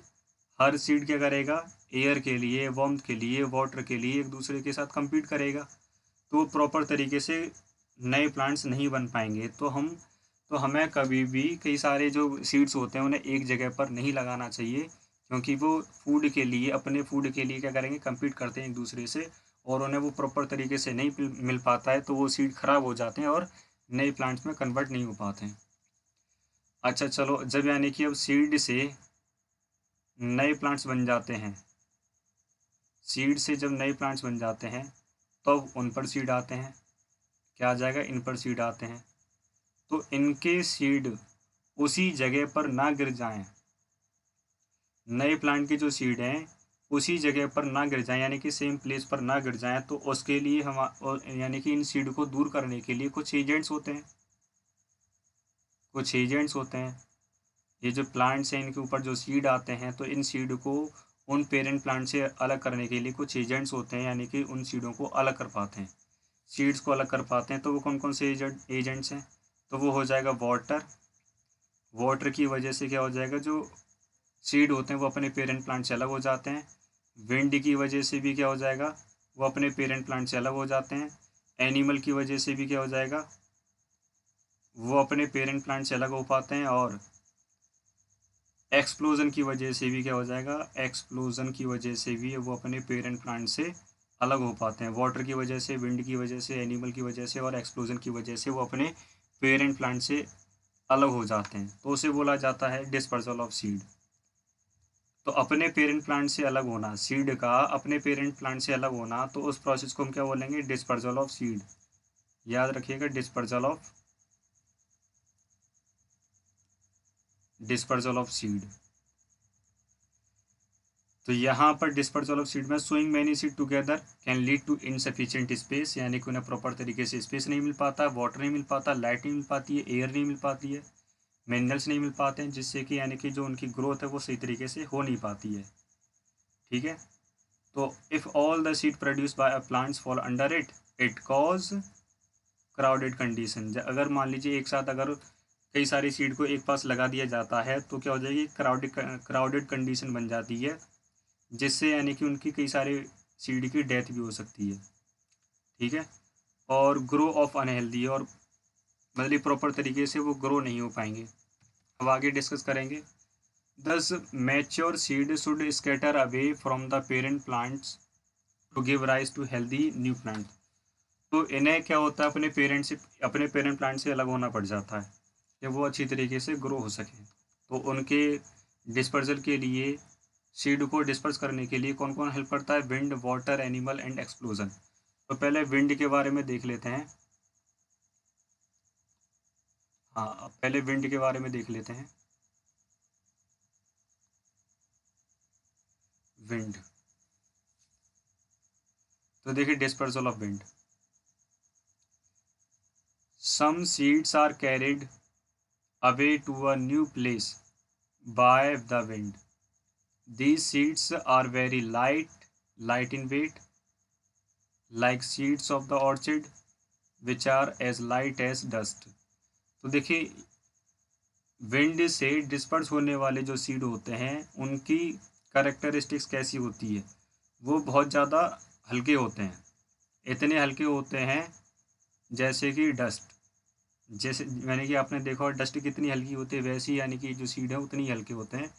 हर सीड क्या करेगा, एयर के लिए, वार्मथ के लिए, वाटर के लिए एक दूसरे के साथ compete करेगा, तो प्रॉपर तरीके से नए प्लांट्स नहीं बन पाएंगे। तो हमें कभी भी कई सारे जो सीड्स होते हैं उन्हें एक जगह पर नहीं लगाना चाहिए, क्योंकि वो फूड के लिए, अपने फूड के लिए क्या करेंगे, compete करते हैं एक दूसरे से, और उन्हें वो प्रॉपर तरीके से नहीं मिल पाता है, तो वो सीड खराब हो जाते हैं और नए प्लांट्स में कन्वर्ट नहीं हो पाते हैं। अच्छा चलो, जब यानी कि अब सीड से नए प्लांट्स बन जाते हैं, सीड से जब नए प्लांट्स बन जाते हैं तब उन पर सीड आते हैं, क्या आ जाएगा, इन पर सीड आते हैं। तो इनके सीड उसी जगह पर ना गिर जाएं, नए प्लांट की जो सीड हैं उसी जगह पर ना गिर जाएं, यानी कि सेम प्लेस पर ना गिर जाएं, तो उसके लिए यानी कि इन सीड को दूर करने के लिए कुछ एजेंट्स होते हैं, कुछ एजेंट्स होते हैं। ये जो प्लांट्स हैं इनके ऊपर जो सीड आते हैं, तो इन सीड को उन पेरेंट प्लांट से अलग करने के लिए कुछ एजेंट्स होते हैं, यानी कि उन सीडों को अलग कर पाते हैं, सीड्स को अलग कर पाते हैं। तो वो कौन कौन से एजेंट्स हैं, तो वो हो जाएगा वाटर, वाटर की वजह से क्या हो जाएगा, जो सीड होते हैं वो अपने पेरेंट प्लांट से अलग हो जाते हैं। विंड की वजह से भी क्या हो जाएगा, वो अपने पेरेंट प्लांट से अलग हो जाते हैं। एनिमल की वजह से भी क्या हो जाएगा, वो अपने पेरेंट प्लांट से अलग हो पाते हैं। और एक्सप्लोजन की वजह से भी क्या हो जाएगा, एक्सप्लोजन की वजह से भी वो अपने पेरेंट प्लांट से अलग हो पाते हैं। वाटर की वजह से, विंड की वजह से, एनिमल की वजह से और एक्सप्लोजन की वजह से वो अपने पेरेंट प्लांट से अलग हो जाते हैं, तो उसे बोला जाता है डिस्पर्सल ऑफ सीड। तो अपने पेरेंट प्लांट से अलग होना, सीड का अपने पेरेंट प्लांट से अलग होना, तो उस प्रोसेस को हम क्या बोलेंगे, डिस्पर्सल ऑफ सीड। याद रखिएगा, डिस्पर्सल ऑफ सीड। तो यहाँ पर डिस्पर्सल ऑफ सीड में sowing many seed together can lead to insufficient space, यानी कि उन्हें प्रॉपर तरीके से स्पेस नहीं मिल पाता, वाटर नहीं मिल पाता, लाइट नहीं मिल पाती है, एयर नहीं मिल पाती है, मिनरल्स नहीं मिल पाते हैं, जिससे कि यानी कि जो उनकी ग्रोथ है वो सही तरीके से हो नहीं पाती है। ठीक है, तो if all the seed produce by plants fall under it, it cause crowded condition. अगर मान लीजिए एक साथ अगर कई सारी सीड को एक पास लगा दिया जाता है तो क्या हो जाएगी, क्राउडेड कंडीशन बन जाती है, जिससे यानी कि उनकी कई सारे सीड की डेथ भी हो सकती है। ठीक है, और ग्रो ऑफ अनहेल्दी, और मतलब प्रॉपर तरीके से वो ग्रो नहीं हो पाएंगे। अब आगे डिस्कस करेंगे। Thus mature seed should scatter away from the parent plants to give rise to healthy new plant. तो इन्हें क्या होता है, अपने पेरेंट प्लांट से अलग होना पड़ जाता है कि वो अच्छी तरीके से ग्रो हो सके। तो उनके डिस्पर्जल के लिए, सीड को डिस्पर्स करने के लिए कौन कौन हेल्प करता है, wind, water, animal and explosion. तो पहले विंड के बारे में देख लेते हैं। हाँ, पहले विंड के बारे में देख लेते हैं। विंड, तो देखिए dispersal of wind, some seeds are carried away to a new place by the wind. These seeds are very light in weight, like seeds of the orchid, which are as light as dust. तो देखिए wind से disperse होने वाले जो seed होते हैं उनकी characteristics कैसी होती है, वो बहुत ज़्यादा हल्के होते हैं। इतने हल्के होते हैं जैसे कि डस्ट, जैसे यानी कि आपने देखा और डस्ट कितनी हल्की होती है, वैसी यानी कि जो सीड है उतनी हल्के होते हैं।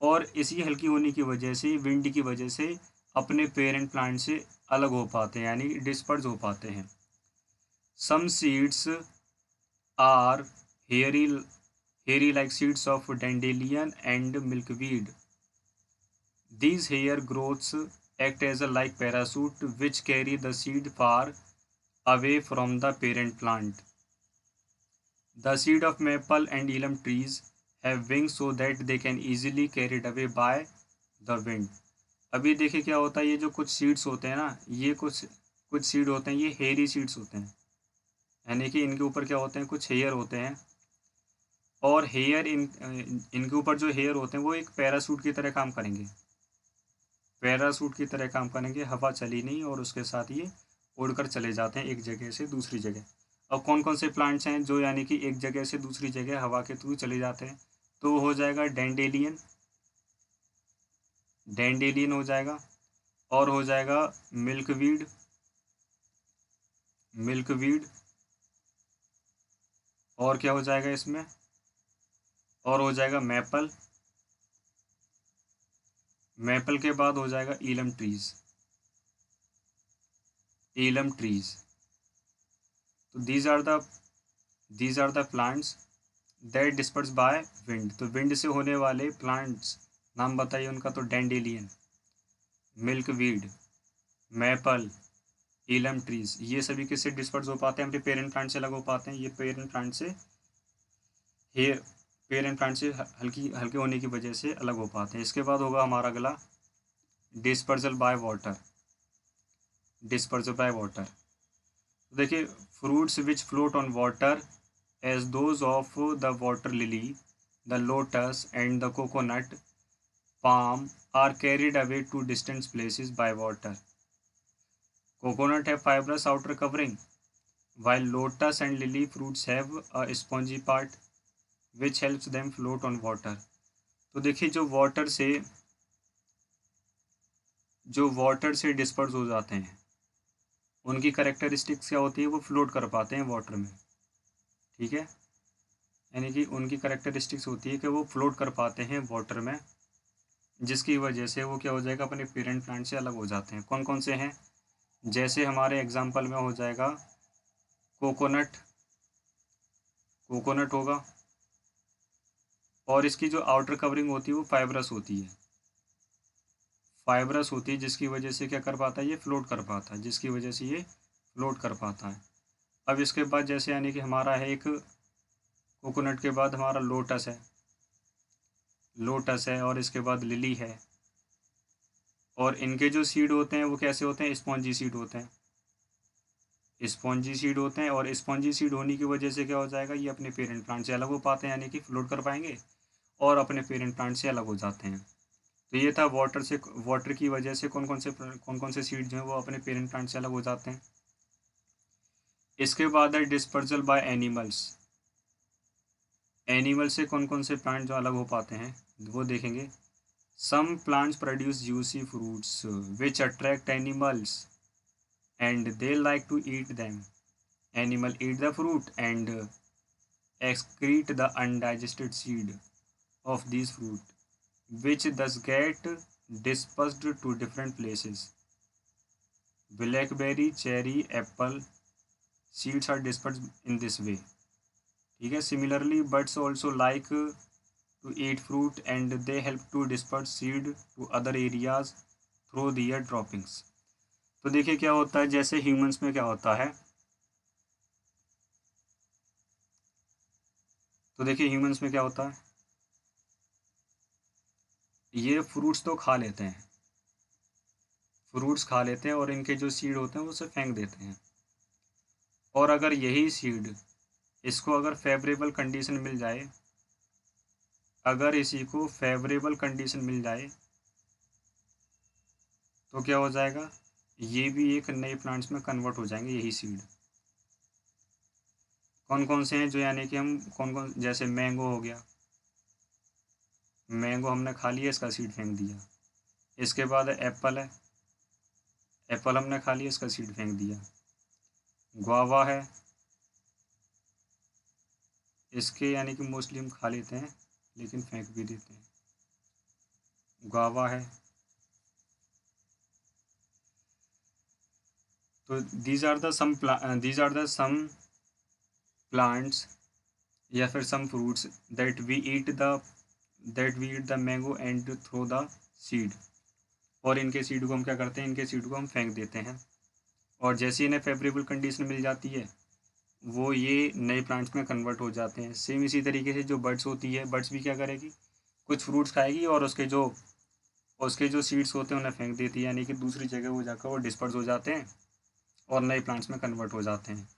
और इसी हल्की होने की वजह से, विंड की वजह से अपने पेरेंट प्लांट से अलग हो पाते हैं, यानी डिस्पर्स हो पाते हैं। Some seeds are hairy hairy like seeds of dandelion and milkweed. These hair growths act as a like parachute which carry the seed far away from the parent plant. The seed of maple and elm trees have wings so that they can easily carried away by the wind. अभी देखिए क्या होता है, ये जो कुछ seeds होते हैं ना, ये कुछ सीड होते हैं, ये हेयरी सीड्स होते हैं, यानी कि इनके ऊपर क्या होते हैं, कुछ हेयर होते हैं। और हेयर इनके ऊपर जो हेयर होते हैं वो एक पैरासूट की तरह काम करेंगे, पैरासूट की तरह काम करेंगे। हवा चली नहीं और उसके साथ ये उड़कर चले जाते हैं एक जगह से दूसरी जगह। और कौन कौन से प्लांट्स हैं जो यानी कि एक जगह से दूसरी जगह हवा के थ्रू चले जाते हैं, तो वो हो जाएगा डेंडेलियन, डेंडेलियन हो जाएगा। और हो जाएगा मिल्कवीड, मिल्कवीड। और क्या हो जाएगा इसमें, और हो जाएगा मैपल, मैपल के बाद हो जाएगा ईलम ट्रीज, ईलम ट्रीज। तो these are the plants that dispersed by wind। तो विंड से होने वाले प्लांट्स नाम बताइए उनका, तो dandelion, milkweed, maple, Eelam trees. ये सभी किससे डिस्पर्स हो पाते हैं, अपने पेरेंट प्लांट से अलग हो पाते हैं। ये पेरेंट प्लांट से हेयर, पेरेंट प्लांट से हल्के होने की वजह से अलग हो पाते हैं। इसके बाद होगा हमारा अगला dispersal by water, dispersal by water. देखिए fruits which float on water as those of the water lily, the lotus, and the coconut palm are carried away to distant places by water. Coconut have fibrous outer covering, while lotus and lily fruits have a spongy part which helps them float on water. तो देखिए जो water से disperse हो जाते हैं उनकी characteristics क्या होती है, वो फ्लोट कर पाते हैं वाटर में। ठीक है, यानी कि उनकी करेक्टरिस्टिक्स होती है कि वो फ्लोट कर पाते हैं वाटर में, जिसकी वजह से वो क्या हो जाएगा, अपने पेरेंट प्लांट से अलग हो जाते हैं। कौन कौन से हैं, जैसे हमारे एग्जाम्पल में हो जाएगा कोकोनट, कोकोनट होगा। और इसकी जो आउटर कवरिंग होती है वो फाइब्रस होती है, फाइब्रस होती है, जिसकी वजह से क्या कर पाता है, ये फ्लोट कर पाता है, जिसकी वजह से ये फ्लोट कर पाता है। अब इसके बाद जैसे यानी कि हमारा है एक कोकोनट के बाद हमारा लोटस है, लोटस है, और इसके बाद लिली है। और इनके जो सीड होते हैं वो कैसे होते हैं, स्पॉन्जी सीड होते हैं, स्पॉन्जी सीड होते हैं। और स्पॉन्जी सीड होने की वजह से क्या हो जाएगा, ये अपने पेरेंट प्लांट से अलग हो पाते हैं, यानी कि फ्लोट कर पाएंगे और अपने पेरेंट प्लांट से अलग हो जाते हैं। तो ये था वाटर से, वाटर की वजह से कौन कौन से सीड जो हैं वो अपने पेरेंट प्लांट से अलग हो जाते हैं। इसके बाद है डिस्पर्सल बाय एनिमल्स, एनिमल से कौन कौन से प्लांट जो अलग हो पाते हैं वो देखेंगे। Some plants produce juicy fruits which attract animals and they like to eat them. Animal eat the fruit and excrete the undigested seed of these fruit, which thus get dispersed to different places. Blackberry, cherry, apple seeds are dispersed in this way. ठीक है, similarly birds also like to eat fruit and they help to disperse seed to other areas through their droppings. तो देखिए क्या होता है, जैसे humans में क्या होता है, तो देखिए ह्यूमंस में क्या होता है, ये फ्रूट्स तो खा लेते हैं, फ्रूट्स खा लेते हैं और इनके जो सीड होते हैं वो उसे फेंक देते हैं। और अगर यही सीड इसको अगर फेवरेबल कंडीशन मिल जाए, अगर इसी को फेवरेबल कंडीशन मिल जाए तो क्या हो जाएगा, ये भी एक नए प्लांट्स में कन्वर्ट हो जाएंगे, यही सीड कौन कौन से हैं जो यानी कि हम कौन कौन, जैसे मैंगो हो गया, मैंगो हमने खा लिया, इसका सीड फेंक दिया। इसके बाद एप्पल है, एप्पल हमने खा लिया, इसका सीड फेंक दिया। गुआवा है, इसके यानी कि मोस्टली हम खा लेते हैं लेकिन फेंक भी देते हैं। गुआवा है। तो these are the some plants या फिर some fruits that we eat the mango and throw the seed. और इनके सीड को हम क्या करते हैं, इनके सीड को हम फेंक देते हैं। और जैसे इन्हें फेवरेबल कंडीशन मिल जाती है, वो ये नए प्लांट्स में कन्वर्ट हो जाते हैं। सेम इसी तरीके से जो बर्ड्स होती है, बर्ड्स भी क्या करेगी, कुछ फ्रूट्स खाएगी और उसके जो सीड्स होते हैं उन्हें फेंक देती है, यानी कि दूसरी जगह वो जाकर वो डिस्पर्स हो जाते हैं और नए प्लांट्स में कन्वर्ट हो जाते हैं।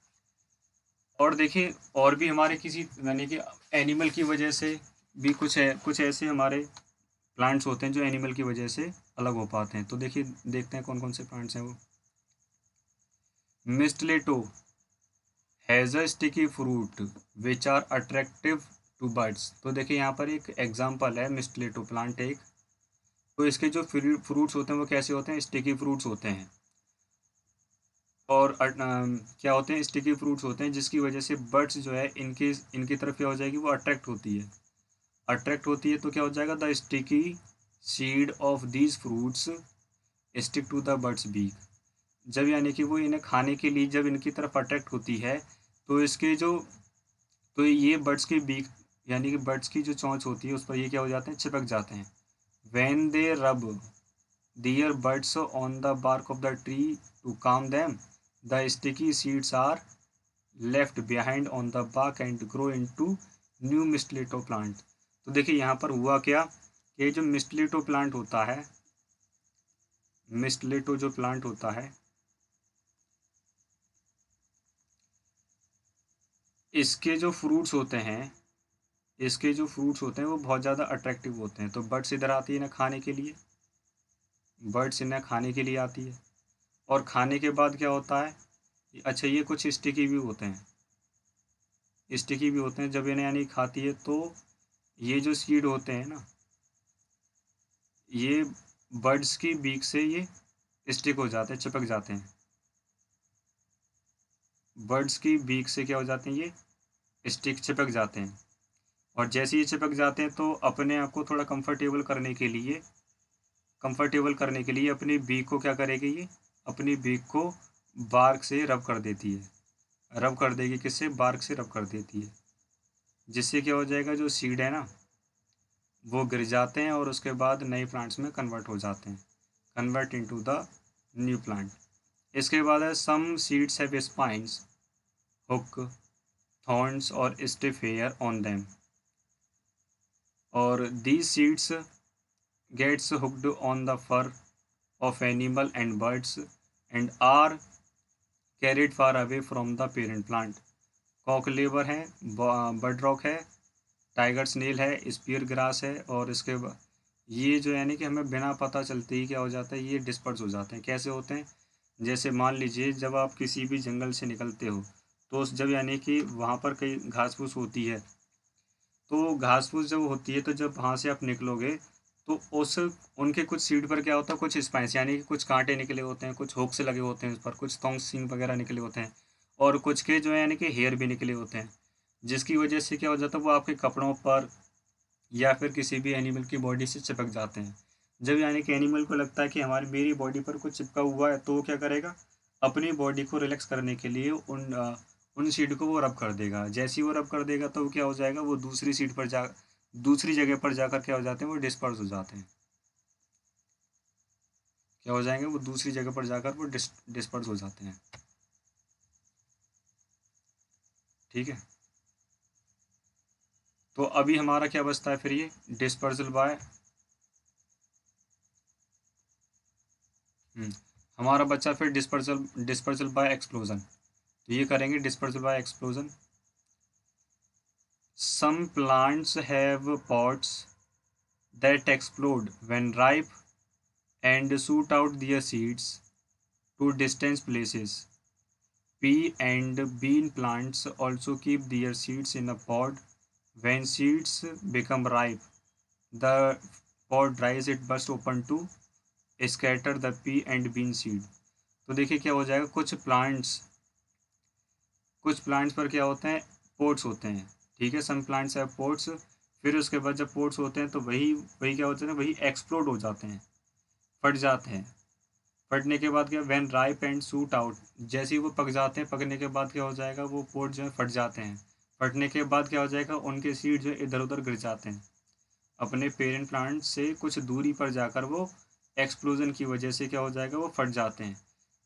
और देखिए, और भी हमारे किसी यानी कि एनिमल की वजह से भी कुछ ऐसे हमारे प्लांट्स होते हैं जो एनिमल की वजह से अलग हो पाते हैं। तो देखिए, देखते हैं कौन कौन से प्लांट्स हैं वो। Mistletoe has a sticky fruit which are attractive to birds. तो देखिए यहाँ पर एक एग्जांपल है मिस्टलेटो प्लांट एक। तो इसके जो फ्रूट्स होते हैं वो कैसे होते हैं, स्टिकी फ्रूट्स होते हैं। और क्या होते हैं, स्टिकी फ्रूट्स होते हैं जिसकी वजह से बर्ड्स जो है इनकी इनकी तरफ क्या हो जाएगी, वो अट्रैक्ट होती है। अट्रैक्ट होती है तो क्या हो जाएगा, the sticky seed of these fruits stick to the birds beak. जब यानी कि वो इन्हें खाने के लिए जब इनकी तरफ अट्रैक्ट होती है, तो इसके जो तो ये बर्ड्स की बीक यानी कि बर्ड्स की जो चोंच होती है उस पर ये क्या हो जाते हैं, चिपक जाते हैं। When they rub their birds on the bark of the tree to calm them, the sticky seeds are left behind on the bark and grow into new mistletoe plant. तो देखिए यहाँ पर हुआ क्या, कि जो मिस्टलेटो प्लांट होता है, मिस्टलेटो जो प्लांट होता है, इसके जो फ्रूट्स होते हैं, इसके जो फ्रूट्स होते हैं वो बहुत ज़्यादा अट्रैक्टिव होते हैं। तो बर्ड्स इधर आती है ना खाने के लिए, बर्ड्स इन्हें खाने के लिए आती है। और खाने के बाद क्या होता है, अच्छा ये कुछ स्टिकी भी होते हैं, स्टिकी भी होते हैं। जब इन्हें यानी खाती है तो ये जो सीड होते हैं ना, ये बर्ड्स की बीक से ये स्टिक हो जाते हैं, चिपक जाते हैं। बर्ड्स की बीक से क्या हो जाते हैं, ये स्टिक चिपक जाते हैं। और जैसे ही चिपक जाते हैं तो अपने आप को थोड़ा कंफर्टेबल करने के लिए अपनी बीक को क्या करेगी, ये अपनी बीक को बार्क से रब कर देती है। रब कर देगी किससे, बार्क से रब कर देती है। जिससे क्या हो जाएगा, जो सीड है ना वो गिर जाते हैं और उसके बाद नए प्लांट्स में कन्वर्ट हो जाते हैं, convert into the new plant. इसके बाद है some seeds have spines, hook, thorns और स्टिफ हेयर ऑन देम, और these seeds gets hooked on the fur of animal and birds and are carried far away from the parent plant। कॉकलेबर है, bird rock है, tiger snail है, spear grass है, और इसके बाद ये जो यानी कि हमें बिना पता चलते ही क्या हो जाता है, ये डिस्पर्स हो जाते हैं। कैसे होते हैं, जैसे मान लीजिए जब आप किसी भी जंगल से निकलते हो, तो जब यानी कि वहाँ पर कई घास फूस होती है, तो घास फूस जब होती है तो जब वहाँ से आप निकलोगे तो उस उनके कुछ सीड पर क्या होता है, कुछ स्पाइस यानी कि कुछ कांटे निकले होते हैं, कुछ हुक से लगे होते हैं उस पर, कुछ तोंग सींग वगैरह निकले होते हैं, और कुछ के जो है यानी कि हेयर भी निकले होते हैं। जिसकी वजह से क्या हो जाता है, वो आपके कपड़ों पर या फिर किसी भी एनिमल की बॉडी से चिपक जाते हैं। जब यानी कि एनिमल को लगता है कि हमारी मेरी बॉडी पर कुछ चिपका हुआ है, तो वो क्या करेगा, अपनी बॉडी को रिलैक्स करने के लिए उन सीड को वो रब कर देगा। जैसे ही वो रब कर देगा तो वो क्या हो जाएगा, वो दूसरी जगह पर जाकर क्या हो जाते हैं, वो डिस्पर्स हो जाते हैं। क्या हो जाएंगे, वो दूसरी जगह पर जाकर वो डिस्पर्स हो जाते हैं। ठीक है, तो अभी हमारा क्या बचता है फिर, ये डिस्पर्सल बाय हमारा बच्चा फिर डिस्पर्सल बाय एक्सप्लोजन। तो ये करेंगे dispersal by explosion. Some plants have pods that explode when ripe and shoot out their seeds to distant places। Pea and bean plants also keep their seeds in a pod. When seeds become ripe, the pod dries, it bursts open to scatter the pea and bean seed. तो देखिए क्या हो जाएगा, कुछ plants पर क्या होते हैं, पोट्स होते हैं, ठीक है, सम प्लांट्स है पोट्स। फिर उसके बाद जब पोट्स होते हैं तो वही वही क्या होते हैं ना, वही एक्सप्लोड हो जाते हैं, फट जाते हैं। फटने के बाद क्या, when ripe and shoot out, जैसे ही वो पक जाते हैं, पकने के बाद क्या हो जाएगा, वो पोट जो है फट जाते हैं। फटने के बाद क्या हो जाएगा, उनके सीड जो है इधर उधर गिर जाते हैं, अपने पेरेंट प्लांट से कुछ दूरी पर जाकर वो एक्सप्लोजन की वजह से क्या हो जाएगा, वो फट जाते हैं।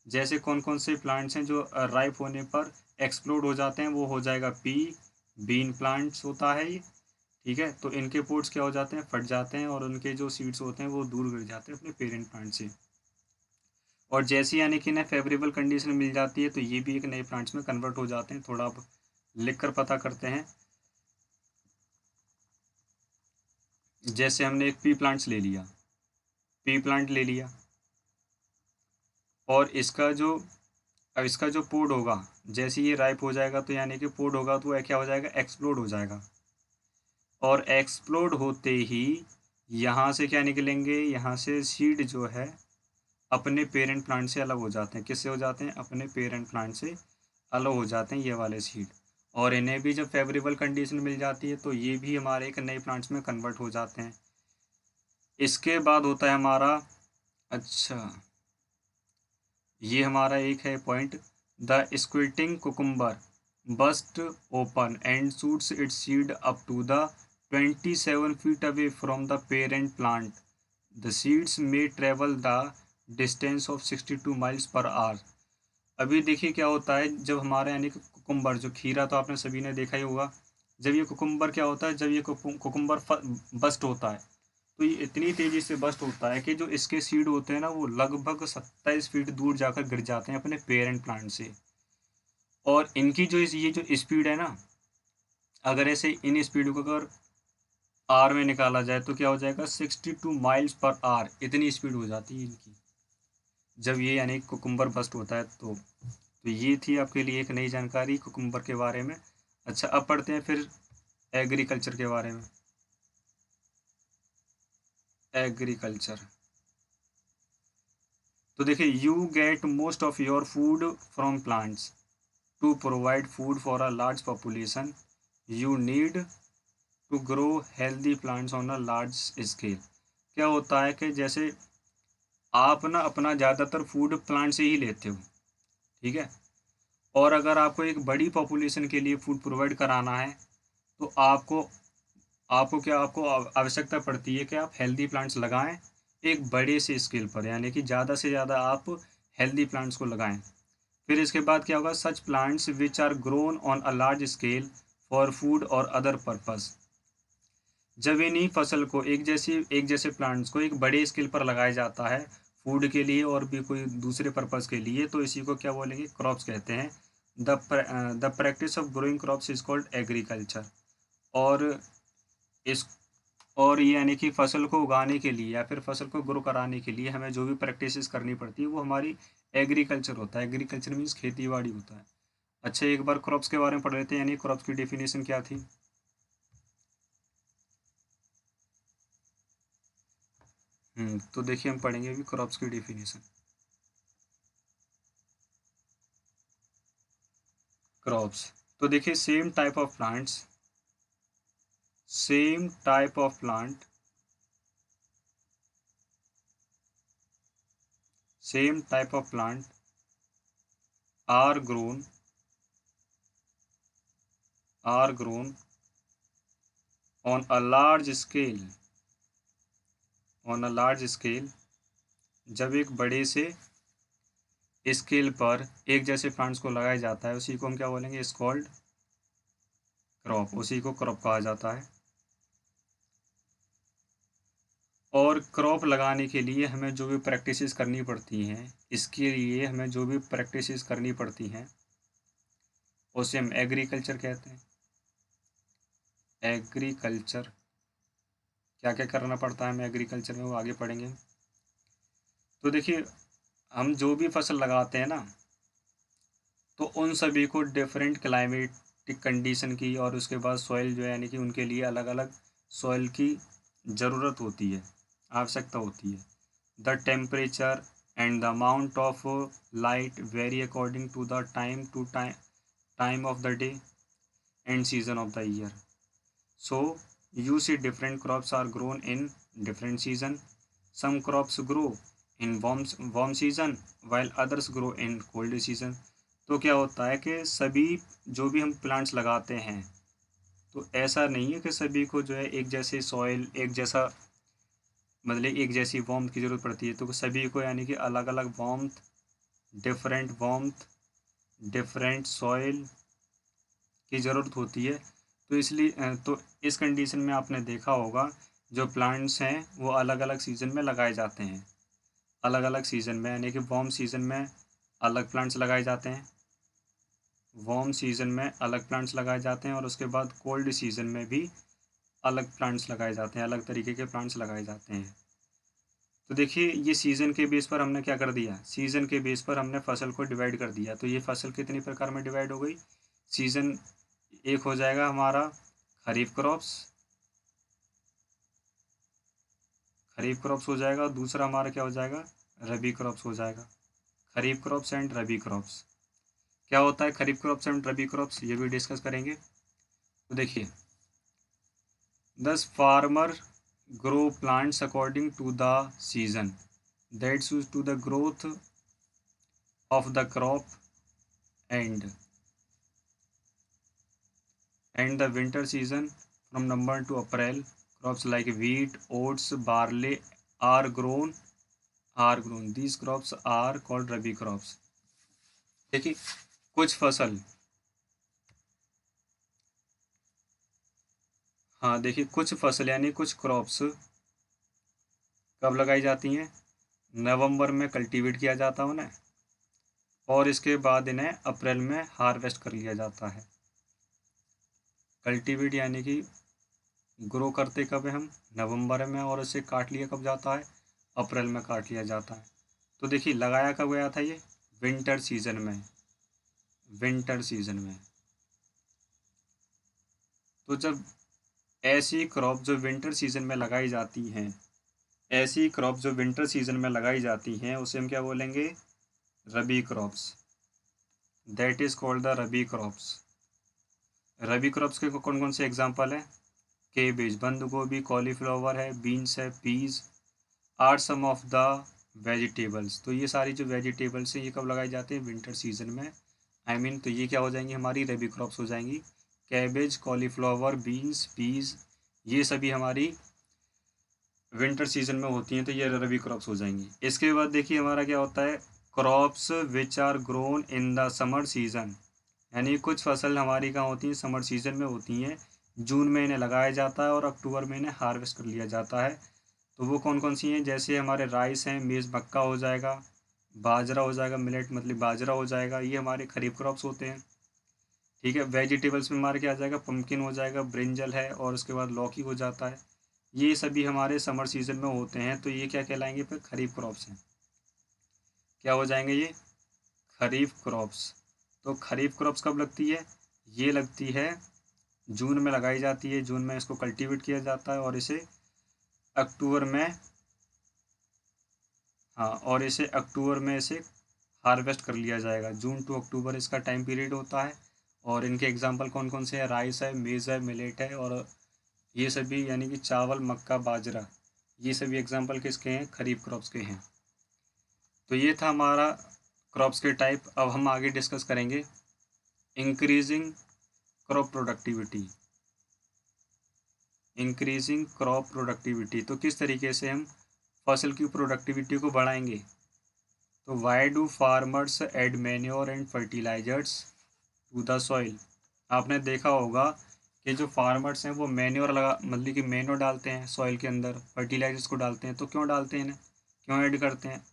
जैसे कौन कौन से प्लांट्स हैं जो राइप होने पर एक्सप्लोड हो जाते हैं, वो हो जाएगा पी, बीन प्लांट्स होता है ये, ठीक है। तो इनके पोट्स क्या हो जाते हैं, फट जाते हैं, और उनके जो सीड्स होते हैं वो दूर गिर जाते हैं अपने पेरेंट प्लांट से। और जैसे यानी कि ना फेवरेबल कंडीशन मिल जाती है तो ये भी एक नए प्लांट्स में कन्वर्ट हो जाते हैं। थोड़ा आप लिख कर पता करते हैं। जैसे हमने एक पी प्लांट ले लिया, और इसका जो पोड होगा, जैसे ये राइप हो जाएगा तो यानी कि पोड होगा तो वो क्या हो जाएगा, एक्सप्लोड हो जाएगा। और एक्सप्लोड होते ही यहाँ से क्या निकलेंगे, यहाँ से सीड जो है अपने पेरेंट प्लांट से अलग हो जाते हैं। किससे हो जाते हैं, अपने पेरेंट प्लांट से अलग हो जाते हैं ये वाले सीड। और इन्हें भी जब फेवरेबल कंडीशन मिल जाती है तो ये भी हमारे एक नए प्लांट्स में कन्वर्ट हो जाते हैं। इसके बाद होता है हमारा, अच्छा, ये हमारा एक है point, the squirting cucumber burst open and shoots its seed up to the 27 feet away from the parent plant. The seeds may travel the distance of 62 miles per hour. अभी देखिए क्या होता है, जब हमारे यानी कि कुकुम्बर, जो खीरा तो आपने सभी ने देखा ही होगा, जब ये कुकुम्बर क्या होता है, जब ये कुकुम्बर बस्ट होता है तो ये इतनी तेज़ी से बस्ट होता है कि जो इसके सीड होते हैं ना, वो लगभग 27 फीट दूर जाकर गिर जाते हैं अपने पेरेंट प्लांट से। और इनकी ये जो स्पीड है ना, अगर ऐसे इन स्पीड को अगर आर में निकाला जाए तो क्या हो जाएगा, 62 माइल्स पर आवर, इतनी स्पीड हो जाती है इनकी जब ये यानी कुकुम्बर बस्ट होता है। तो ये थी आपके लिए एक नई जानकारी कुकुम्बर के बारे में। अच्छा, अब पढ़ते हैं फिर एग्रीकल्चर के बारे में। एग्रीकल्चर, तो देखिए, you get most of your food from plants. To provide food for a large population you need to grow healthy plants on a large scale. क्या होता है कि जैसे आप ना अपना ज़्यादातर फूड प्लांट से ही लेते हो, ठीक है, और अगर आपको एक बड़ी पॉपुलेशन के लिए फूड प्रोवाइड कराना है तो आपको आपको क्या आपको आवश्यकता पड़ती है कि आप हेल्दी प्लांट्स लगाएं एक बड़े से स्केल पर, यानी कि ज़्यादा से ज़्यादा आप हेल्दी प्लांट्स को लगाएं। फिर इसके बाद क्या होगा, such plants which are grown on a large scale for food और अदर पर्पस। जब इन्हीं फसल को एक जैसे प्लांट्स को एक बड़े स्केल पर लगाया जाता है फूड के लिए और भी कोई दूसरे पर्पस के लिए, तो इसी को क्या बोलेंगे, क्रॉप्स कहते हैं। The practice of growing crops is called agriculture. और इस और ये यानी कि फसल को उगाने के लिए या फिर फसल को ग्रो कराने के लिए हमें जो भी प्रैक्टिसेस करनी पड़ती है वो हमारी एग्रीकल्चर होता है। एग्रीकल्चर मीन्स खेती बाड़ी होता है। अच्छा, एक बार क्रॉप्स के बारे में पढ़ लेते हैं, यानी क्रॉप्स की डेफिनेशन क्या थी। तो देखिए हम पढ़ेंगे अभी क्रॉप्स की डेफिनेशन। क्रॉप्स, तो देखिए, same type of plant same type of plant are grown on a large scale जब एक बड़े से स्केल पर एक जैसे प्लांट्स को लगाया जाता है, उसी को हम क्या बोलेंगे, इज कॉल्ड क्रॉप। उसी को क्रॉप कहा जाता है। और क्रॉप लगाने के लिए हमें जो भी प्रैक्टिसेस करनी पड़ती हैं, इसके लिए हमें जो भी प्रैक्टिसेस करनी पड़ती हैं उसे हम एग्रीकल्चर कहते हैं। एग्रीकल्चर, क्या क्या करना पड़ता है हमें एग्रीकल्चर में, वो आगे पढ़ेंगे। तो देखिए, हम जो भी फसल लगाते हैं ना, तो उन सभी को डिफरेंट क्लाइमेटिक कंडीशन की और उसके बाद सॉइल जो है यानी कि उनके लिए अलग अलग सॉइल की ज़रूरत होती है, आवश्यकता होती है। The temperature and the amount of light vary according to the time of the day and season of the year. So you see different crops are grown in different season. Some crops grow in warm season while others grow in cold season. तो क्या होता है कि सभी जो भी हम plants लगाते हैं तो ऐसा नहीं है कि सभी को जो है एक जैसे सॉइल एक जैसा मतलब एक जैसी वार्मथ की ज़रूरत पड़ती है। तो सभी को यानी कि अलग अलग वार्मथ डिफरेंट सॉइल की ज़रूरत होती है। तो इसलिए तो इस कंडीशन में आपने देखा होगा जो प्लांट्स हैं वो अलग अलग सीज़न में लगाए जाते हैं। अलग अलग सीज़न में यानी कि वार्म सीज़न में अलग प्लांट्स लगाए जाते हैं, वार्म सीज़न में अलग प्लांट्स लगाए जाते हैं और उसके बाद कोल्ड सीज़न में भी अलग प्लांट्स लगाए जाते हैं, अलग तरीके के प्लांट्स लगाए जाते हैं। तो देखिए ये सीज़न के बेस पर हमने क्या कर दिया, सीज़न के बेस पर हमने फसल को डिवाइड कर दिया। तो ये फसल कितनी प्रकार में डिवाइड हो गई, सीज़न एक हो जाएगा हमारा खरीफ क्रॉप्स हो जाएगा। दूसरा हमारा क्या हो जाएगा, रबी क्रॉप्स हो जाएगा। Kharif crops and rabi crops क्या होता है, kharif crops and rabi crops ये भी डिस्कस करेंगे। तो देखिए thus farmer grow plants according to the season that suit to the growth of the crop and the winter season from November to April. Crops like wheat, oats, barley are grown. These crops are called rabi crops. देखिए कुछ फसल, हाँ देखिए कुछ फसल यानी कुछ crops कब लगाई जाती हैं, नवंबर में कल्टीवेट किया जाता है उन्हें और इसके बाद इन्हें अप्रैल में हार्वेस्ट कर लिया जाता है। कल्टीवेट यानी कि ग्रो करते कब है हम, नवंबर में, और इसे काट लिया कब जाता है, अप्रैल में काट लिया जाता है। तो देखिए लगाया कब गया था ये, विंटर सीजन में, विंटर सीजन में। तो जब ऐसी क्रॉप जो विंटर सीजन में लगाई जाती हैं, ऐसी क्रॉप जो विंटर सीजन में लगाई जाती हैं उसे हम क्या बोलेंगे, rabi crops. That is called the rabi crops. Rabi crops के कौन कौन से एग्जाम्पल हैं, केबेज बंद गोभी, कॉलीफ्लावर है, बीन्स है, peas are some of the vegetables. तो ये सारी जो वेजिटेबल्स हैं ये कब लगाई जाती हैं, विंटर सीजन में। तो ये क्या हो जाएंगी, हमारी रबी क्रॉप्स हो जाएंगी। कैबेज, कॉलीफ्लावर, बीन्स, पीज ये सभी हमारी विंटर सीजन में होती हैं, तो ये रबी क्रॉप्स हो जाएंगी। इसके बाद देखिए हमारा क्या होता है, crops which are grown in the summer season. यानी कुछ फसल हमारी कहाँ होती हैं, समर सीजन में होती हैं। जून में इन्हें लगाया जाता है और अक्टूबर में इन्हें हार्वेस्ट कर लिया जाता है। तो वो कौन कौन सी हैं, जैसे हमारे राइस हैं, मेज़ मक्का हो जाएगा, बाजरा हो जाएगा, मिलेट मतलब बाजरा हो जाएगा, ये हमारे खरीफ क्रॉप्स होते हैं। ठीक है, वेजिटेबल्स में हमारे क्या आ जाएगा, पम्पकिन हो जाएगा, ब्रिंजल है और उसके बाद लौकी हो जाता है। ये सभी हमारे समर सीजन में होते हैं, तो ये क्या कहलाएंगे, फिर खरीफ क्रॉप्स हैं। क्या हो जाएंगे ये, खरीफ क्रॉप्स। तो खरीफ क्रॉप्स कब लगती है, ये लगती है जून में लगाई जाती है। जून में इसको कल्टीवेट किया जाता है और इसे अक्टूबर में, हाँ, और इसे अक्टूबर में इसे हार्वेस्ट कर लिया जाएगा। जून टू अक्टूबर इसका टाइम पीरियड होता है। और इनके एग्जांपल कौन कौन से हैं, राइस है, मेज़ है, मिलेट है और ये सभी यानी कि चावल, मक्का, बाजरा, ये सभी एग्जांपल किसके हैं, खरीफ क्रॉप्स के हैं। तो ये था हमारा क्रॉप्स के टाइप। अब हम आगे डिस्कस करेंगे increasing crop productivity. Increasing crop productivity, तो किस तरीके से हम फसल की प्रोडक्टिविटी को बढ़ाएंगे। तो why do farmers add manure and fertilisers to the soil. आपने देखा होगा कि जो फार्मर्स हैं वो मैन्योर मतलब कि मैन्योर डालते हैं सॉइल के अंदर, फर्टिलाइजर्स को डालते हैं। तो क्यों डालते हैं इन्हें, क्यों ऐड करते हैं,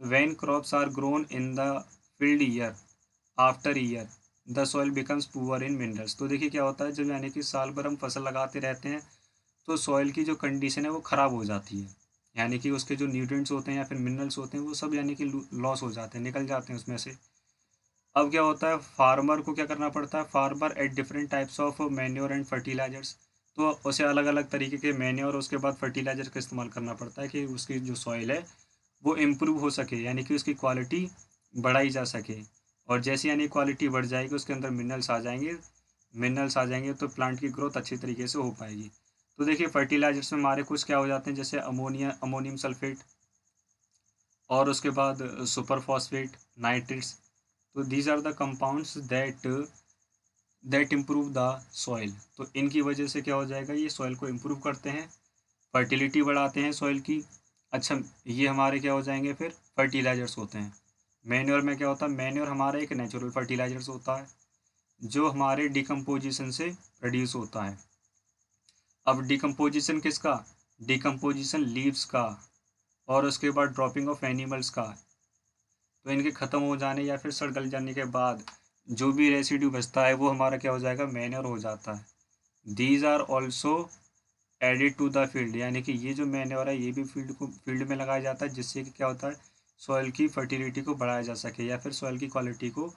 when crops are grown in the field year after year the soil becomes poor in minerals. तो देखिए क्या होता है, जब यानी कि साल भर हम फसल लगाते रहते हैं तो सॉइल की जो कंडीशन है वो ख़राब हो जाती है। यानी कि उसके जो न्यूट्रिएंट्स होते हैं या फिर मिनरल्स होते हैं वो सब यानी कि लॉस हो जाते हैं, निकल जाते हैं उसमें से। अब क्या होता है, फार्मर को क्या करना पड़ता है, farmer add different types of manure and fertilisers, तो उसे अलग अलग तरीके के मैन्योर उसके बाद फर्टिलाइजर का इस्तेमाल करना पड़ता है कि उसकी जो सॉइल है वो इम्प्रूव हो सके, यानी कि उसकी क्वालिटी बढ़ाई जा सके। और जैसे यानी क्वालिटी बढ़ जाएगी उसके अंदर मिनरल्स आ जाएंगे तो प्लांट की ग्रोथ अच्छी तरीके से हो पाएगी। तो देखिए फर्टिलाइजर्स में हमारे कुछ क्या हो जाते हैं, जैसे अमोनियम सल्फेट, और उसके बाद सुपर फॉस्फेट, नाइट्रेट्स। तो these are the compounds that improve the soil. तो इनकी वजह से क्या हो जाएगा, ये सॉइल को इम्प्रूव करते हैं, फर्टिलिटी बढ़ाते हैं सॉइल की। अच्छा, ये हमारे क्या हो जाएंगे, फिर फर्टिलाइजर्स होते हैं। मैन्योर में क्या होता है, मैन्योर हमारा एक नेचुरल फर्टिलाइजर्स होता है जो हमारे डिकम्पोजिशन से प्रोड्यूस होता है। अब डिकम्पोजिशन किसका, डिकम्पोजिशन लीव्स का और उसके बाद ड्रॉपिंग ऑफ एनिमल्स का। तो इनके ख़त्म हो जाने या फिर सड़ गल जाने के बाद जो भी रेसिड्यू बचता है वो हमारा क्या हो जाएगा, मैन्योर हो जाता है। These are also added to the field, यानी कि ये जो मैन्योर है ये भी फील्ड में लगाया जाता है, जिससे कि क्या होता है, सॉइल की फर्टिलिटी को बढ़ाया जा सके या फिर सॉइल की क्वालिटी को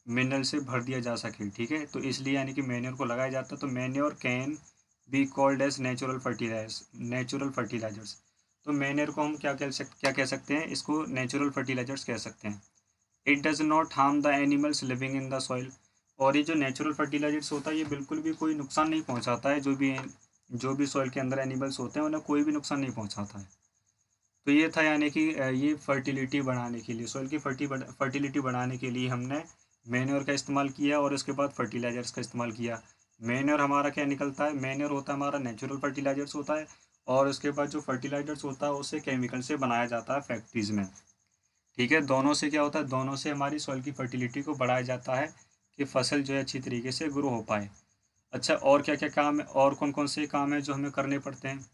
मिनरल से भर दिया जा सके। ठीक है, तो इसलिए यानी कि मैन्योर को लगाया जाता है। तो manure can be called as natural fertilisers. तो मैन्योर को हम क्या कह सकते हैं, इसको नेचुरल फर्टिलाइजर्स कह सकते हैं। It does not harm the animals living in the soil. और ये जो नेचुरल फर्टिलाइजर्स होता है ये बिल्कुल भी कोई नुकसान नहीं पहुंचाता है, जो भी सॉइल के अंदर एनिमल्स होते हैं उन्हें कोई भी नुकसान नहीं पहुंचाता है। तो ये था यानी कि ये फर्टिलिटी बढ़ाने के लिए, सॉइल की फर्टिलिटी बढ़ाने के लिए हमने मैन्योर का इस्तेमाल किया और उसके बाद फर्टिलाइजर्स का इस्तेमाल किया। मैन्योर हमारा क्या निकलता है, मैन्योर होता है हमारा नेचुरल फर्टिलाइजर्स होता है, और उसके बाद जो फर्टिलाइजर्स होता है उसे केमिकल से बनाया जाता है फैक्ट्रीज में। ठीक है, दोनों से क्या होता है, दोनों से हमारी सॉइल की फर्टिलिटी को बढ़ाया जाता है कि फसल जो है अच्छी तरीके से ग्रो हो पाए। अच्छा, और क्या क्या काम है, और कौन कौन से काम है जो हमें करने पड़ते हैं,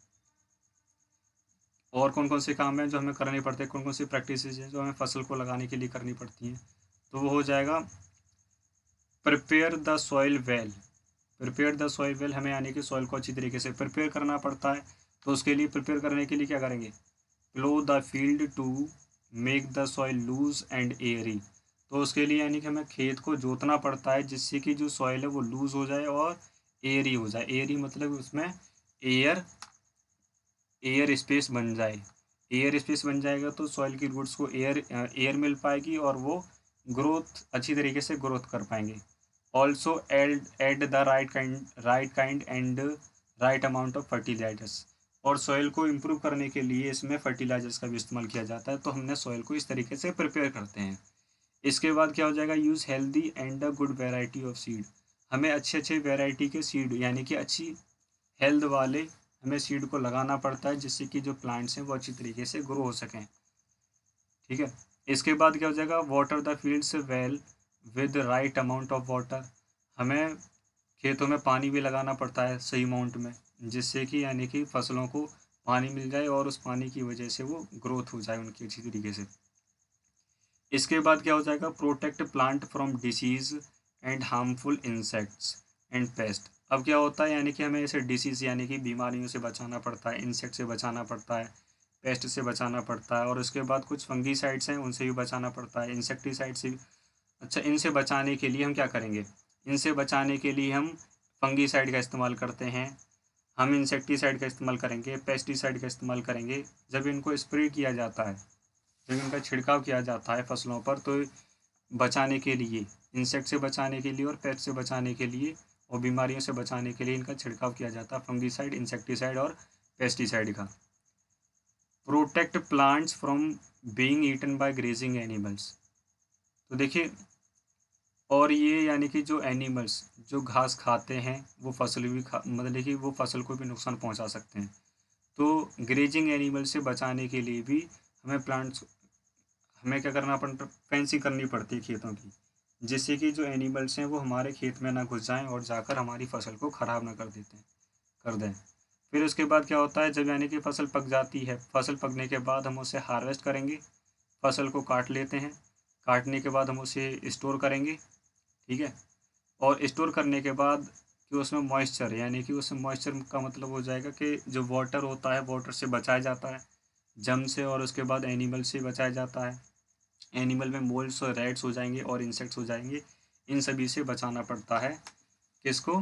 और कौन कौन से काम हैं जो हमें करने पड़ते हैं, कौन कौन सी प्रैक्टिसेस हैं जो हमें फसल को लगाने के लिए करनी पड़ती हैं। तो वो हो जाएगा prepare the soil well. Prepare the soil well, हमें यानी कि सॉइल को अच्छी तरीके से प्रिपेयर करना पड़ता है। तो उसके लिए प्रिपेयर करने के लिए क्या करेंगे, plough the field to make the soil loose and airy. तो उसके लिए यानी कि हमें खेत को जोतना पड़ता है जिससे कि जो सॉइल है वो लूज हो जाए और एयरी हो जाए। एयरी मतलब उसमें एयर एयर स्पेस बन जाए। एयर स्पेस बन जाएगा तो सॉइल की रूट्स को एयर मिल पाएगी और वो ग्रोथ अच्छी तरीके से ग्रोथ कर पाएंगे। Also add the right kind and right amount of fertilisers. और सॉइल को इम्प्रूव करने के लिए इसमें फर्टिलाइजर्स का भी इस्तेमाल किया जाता है। तो हमने सॉइल को इस तरीके से प्रिपेयर करते हैं। इसके बाद क्या हो जाएगा, use healthy and a good variety of seed. हमें अच्छे अच्छे वेराइटी के सीड यानी कि अच्छी हेल्थ वाले हमें सीड को लगाना पड़ता है जिससे कि जो प्लांट्स हैं वो अच्छी तरीके से ग्रो हो सकें। ठीक है, इसके बाद क्या हो जाएगा, water the fields well with right amount of water. हमें खेतों में पानी भी लगाना पड़ता है सही अमाउंट में, जिससे कि यानी कि फसलों को पानी मिल जाए और उस पानी की वजह से वो ग्रोथ हो जाए उनकी अच्छी तरीके से। इसके बाद क्या हो जाएगा, protect plant from disease and harmful insects and paste. अब क्या होता है, यानी कि हमें ऐसे डिसीज़ यानी कि बीमारियों से बचाना पड़ता है, इंसेक्ट से बचाना पड़ता है, पेस्ट से बचाना पड़ता है, और उसके बाद कुछ फंगीसाइड्स हैं उनसे भी बचाना पड़ता है, इंसेक्टिसाइड से भी। अच्छा, इनसे बचाने के लिए हम क्या करेंगे, इनसे बचाने के लिए हम फंगीसाइड का इस्तेमाल करते हैं, हम इंसेक्टिसाइड का इस्तेमाल करेंगे, पेस्टिसाइड का इस्तेमाल करेंगे। जब इनको स्प्रे किया जाता है, जब इनका छिड़काव किया जाता है फसलों पर, तो बचाने के लिए, इंसेक्ट से बचाने के लिए और पेस्ट से बचाने के लिए और बीमारियों से बचाने के लिए इनका छिड़काव किया जाता है, फंगीसाइड, इंसेक्टिसाइड और पेस्टिसाइड का। Protect plants from being eaten by grazing animals. तो देखिए, और ये यानी कि जो एनिमल्स जो घास खाते हैं वो फसल भी मतलब कि वो फसल को भी नुकसान पहुंचा सकते हैं। तो ग्रेजिंग एनिमल से बचाने के लिए भी हमें क्या करना पड़ता, फेंसिंग करनी पड़ती है खेतों की, जिससे कि जो एनिमल्स हैं वो हमारे खेत में ना घुस जाएं और जाकर हमारी फसल को ख़राब ना कर दें। फिर उसके बाद क्या होता है, जब यानी कि फसल पक जाती है, फसल पकने के बाद हम उसे हार्वेस्ट करेंगे, फसल को काट लेते हैं, काटने के बाद हम उसे स्टोर करेंगे। ठीक है, और स्टोर करने के बाद कि उसमें मॉइस्चर यानी कि उसमें मॉइस्चर का मतलब हो जाएगा कि जो वाटर होता है वाटर से बचाया जाता है, जम से, और उसके बाद एनिमल से बचाया जाता है। एनिमल में मोल्स और रैट्स हो जाएंगे और इंसेक्ट्स हो जाएंगे। इन सभी से बचाना पड़ता है किसको,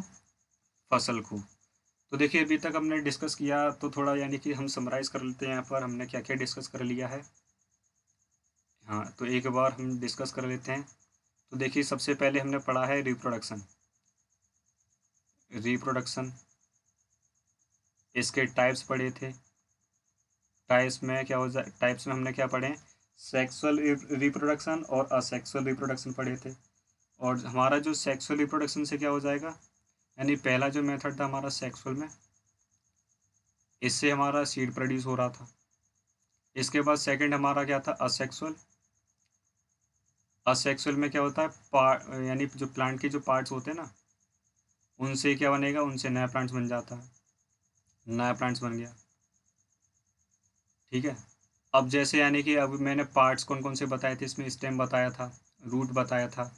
फसल को। तो देखिए अभी तक हमने डिस्कस किया, तो थोड़ा यानी कि हम समराइज़ कर लेते हैं यहाँ पर हमने क्या क्या डिस्कस कर लिया है। हाँ, तो एक बार हम डिस्कस कर लेते हैं। तो देखिए सबसे पहले हमने पढ़ा है रिप्रोडक्शन। रिप्रोडक्शन, इसके टाइप्स पढ़े थे। टाइप्स में क्या हो जाए, टाइप्स में हमने क्या पढ़े, सेक्सुअल रिप्रोडक्शन और असेक्सुअल रिप्रोडक्शन पढ़े थे। और हमारा जो सेक्सुअल रिप्रोडक्शन से क्या हो जाएगा, यानी पहला जो मेथड था हमारा सेक्सुअल में, इससे हमारा सीड प्रोड्यूस हो रहा था। इसके बाद सेकंड हमारा क्या था, असेक्सुअल। असेक्सुअल में क्या होता है, पार्ट यानी जो प्लांट के जो पार्ट्स होते हैं ना, उनसे क्या बनेगा, उनसे नया प्लांट्स बन जाता है, नया प्लांट्स बन गया। ठीक है। अब जैसे यानी कि अब मैंने पार्ट्स कौन कौन से बताए थे, इसमें स्टेम बताया था, रूट बताया था,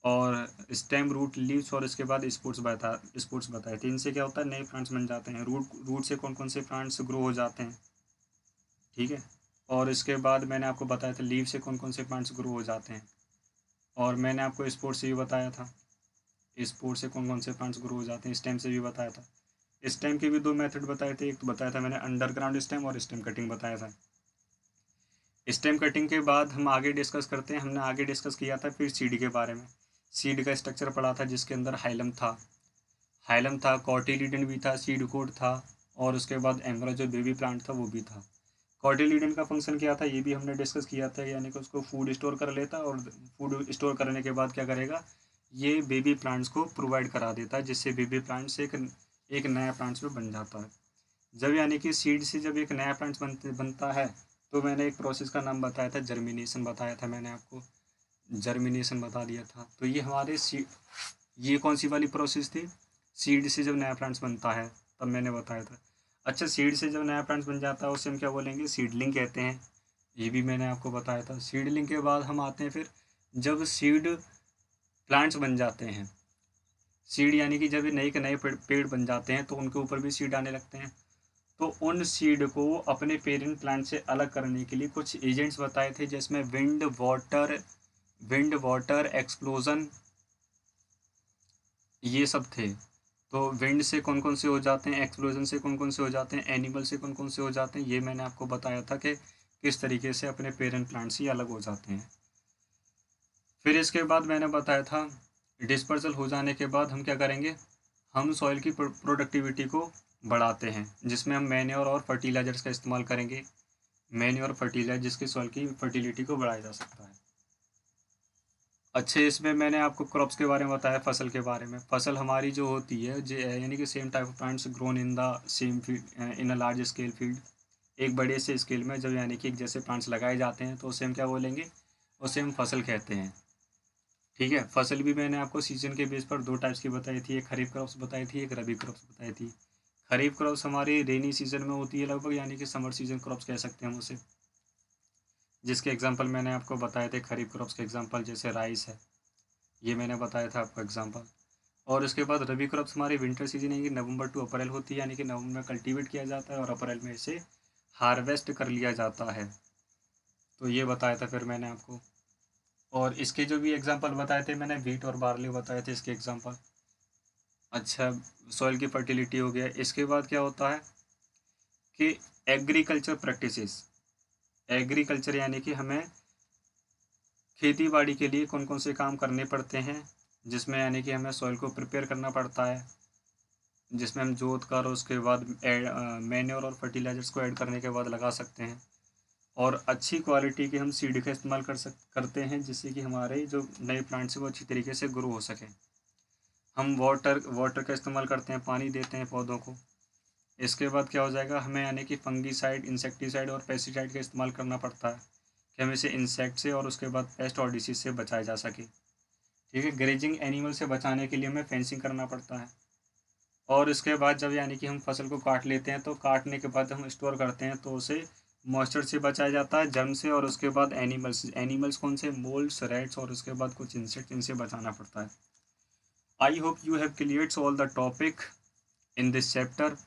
और स्टेम, रूट, लीव्स, और इसके बाद स्पोर्ट्स बताए थे। इनसे क्या होता है, नए प्लांट्स बन जाते हैं। रूट से कौन कौन से प्लांट्स ग्रो हो जाते हैं। ठीक है। और इसके बाद मैंने आपको बताया था लीव से कौन कौन से प्लांट्स ग्रो हो जाते हैं। और मैंने आपको स्पोर्ट्स से भी बताया था, स्पोर्ट्स से कौन कौन से प्लांट्स ग्रो हो जाते हैं। स्टेम से भी बताया था। स्टेम के भी दो मेथड बताए थे, एक तो बताया था मैंने अंडरग्राउंड स्टेम और स्टेम कटिंग बताया था। स्टेम कटिंग के बाद हम आगे डिस्कस करते हैं। हमने आगे डिस्कस किया था फिर सीड के बारे में। सीड का स्ट्रक्चर पढ़ा था जिसके अंदर हाइलम था, कॉटिलीडन भी था, सीड कोट था, और उसके बाद एम्ब्रो जो बेबी प्लांट था वो भी था। कॉटिलीडन का फंक्शन क्या था ये भी हमने डिस्कस किया था, यानी कि उसको फूड स्टोर कर लेता है, और फूड स्टोर करने के बाद क्या करेगा, ये बेबी प्लांट्स को प्रोवाइड करा देता है, जिससे बेबी प्लांट्स एक नया प्लांट्स में बन जाता है। जब यानी कि सीड से जब एक नया प्लांट्स बनता है, तो मैंने एक प्रोसेस का नाम बताया था, जर्मिनेशन बताया था मैंने आपको, जर्मिनेशन बता दिया था। तो ये हमारे ये कौन सी वाली प्रोसेस थी, सीड से जब नया प्लांट्स बनता है तब मैंने बताया था। अच्छा, सीड से जब नया प्लांट्स बन जाता है उसे हम क्या बोलेंगे, सीडलिंग कहते हैं। ये भी मैंने आपको बताया था। सीडलिंग के बाद हम आते हैं फिर, जब सीड प्लांट्स बन जाते हैं, सीड यानी कि जब ये नए के नए पेड़ बन जाते हैं तो उनके ऊपर भी सीड आने लगते हैं। तो उन सीड को अपने पेरेंट प्लांट से अलग करने के लिए कुछ एजेंट्स बताए थे, जिसमें विंड वाटर एक्सप्लोजन, ये सब थे। तो विंड से कौन कौन से हो जाते हैं, एक्सप्लोजन से कौन कौन से हो जाते हैं, एनिमल से कौन कौन से हो जाते हैं, ये मैंने आपको बताया था कि किस तरीके से अपने पेरेंट प्लांट से अलग हो जाते हैं। फिर इसके बाद मैंने बताया था डिस्पर्सल हो जाने के बाद हम क्या करेंगे, हम सॉइल की प्रोडक्टिविटी को बढ़ाते हैं, जिसमें हम मैन्योर और फर्टिलाइजर्स का इस्तेमाल करेंगे। मैन्योर फर्टिलाइजर जिसके सॉइल की फर्टिलिटी को बढ़ाया जा सकता है। अच्छे, इसमें मैंने आपको क्रॉप्स के बारे में बताया, फसल के बारे में। फसल हमारी जो होती है यानी कि same type of plants grown in the same field in a large scale field. एक बड़े से स्केल में जब यानी कि एक जैसे प्लांट्स लगाए जाते हैं तो उसे हम क्या बोलेंगे, उसे हम फसल कहते हैं। ठीक है। फसल भी मैंने आपको सीजन के बेस पर दो टाइप्स की बताई थी, एक खरीफ क्रॉप्स बताई थी, एक रबी क्रॉप्स बताई थी। खरीफ क्रॉप्स हमारी रेनी सीजन में होती है लगभग, यानी कि समर सीजन क्रॉप्स कह सकते हैं हम उसे, जिसके एग्जाम्पल मैंने आपको बताए थे। खरीफ क्रॉप्स के एग्जाम्पल जैसे राइस है, ये मैंने बताया था आपको एग्जाम्पल। और उसके बाद रबी क्रॉप्स हमारी विंटर सीजन है, नवंबर टू अप्रैल होती है, यानी कि नवंबर में कल्टीवेट किया जाता है और अप्रैल में इसे हार्वेस्ट कर लिया जाता है। तो ये बताया था फिर मैंने आपको। और इसके जो भी एग्जांपल बताए थे मैंने, व्हीट और बार्ली बताए थे इसके एग्जांपल। अच्छा, सॉइल की फर्टिलिटी हो गया। इसके बाद क्या होता है कि एग्रीकल्चर प्रैक्टिसेस, एग्रीकल्चर यानी कि हमें खेती बाड़ी के लिए कौन कौन से काम करने पड़ते हैं, जिसमें यानी कि हमें सॉइल को प्रिपेयर करना पड़ता है, जिसमें हम जोत कर उसके बाद मैन्योर और फर्टिलाइजर्स को ऐड करने के बाद लगा सकते हैं। और अच्छी क्वालिटी के हम सीड का इस्तेमाल करते हैं, जिससे कि हमारे जो नए प्लांट्स हैं वो अच्छी तरीके से ग्रो हो सकें। हम वाटर का इस्तेमाल करते हैं, पानी देते हैं पौधों को। इसके बाद क्या हो जाएगा, हमें यानी कि फंगीसाइड, इंसेक्टिसाइड और पेस्टिसाइड का इस्तेमाल करना पड़ता है कि हम इसे इंसेक्ट से और उसके बाद पेस्ट और डिसीज से बचाया जा सके। ठीक है। ग्रेजिंग एनिमल से बचाने के लिए हमें फेंसिंग करना पड़ता है। और इसके बाद जब यानी कि हम फसल को काट लेते हैं तो काटने के बाद हम स्टोर करते हैं, तो उसे मॉइस्चर से बचाया जाता है, जर्म से, और उसके बाद एनिमल्स कौन से, मोल्ड्स, रैट्स, और उसके बाद कुछ इंसेक्ट, इनसे बचाना पड़ता है। आई hope you have cleared all the topic in this chapter.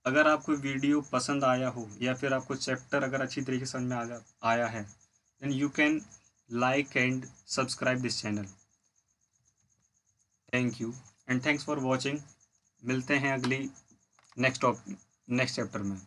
अगर आपको वीडियो पसंद आया हो या फिर आपको चैप्टर अगर अच्छी तरीके से समझ में आया है, then you can like and subscribe this channel. Thank you and thanks for watching. मिलते हैं अगली नेक्स्ट चैप्टर में।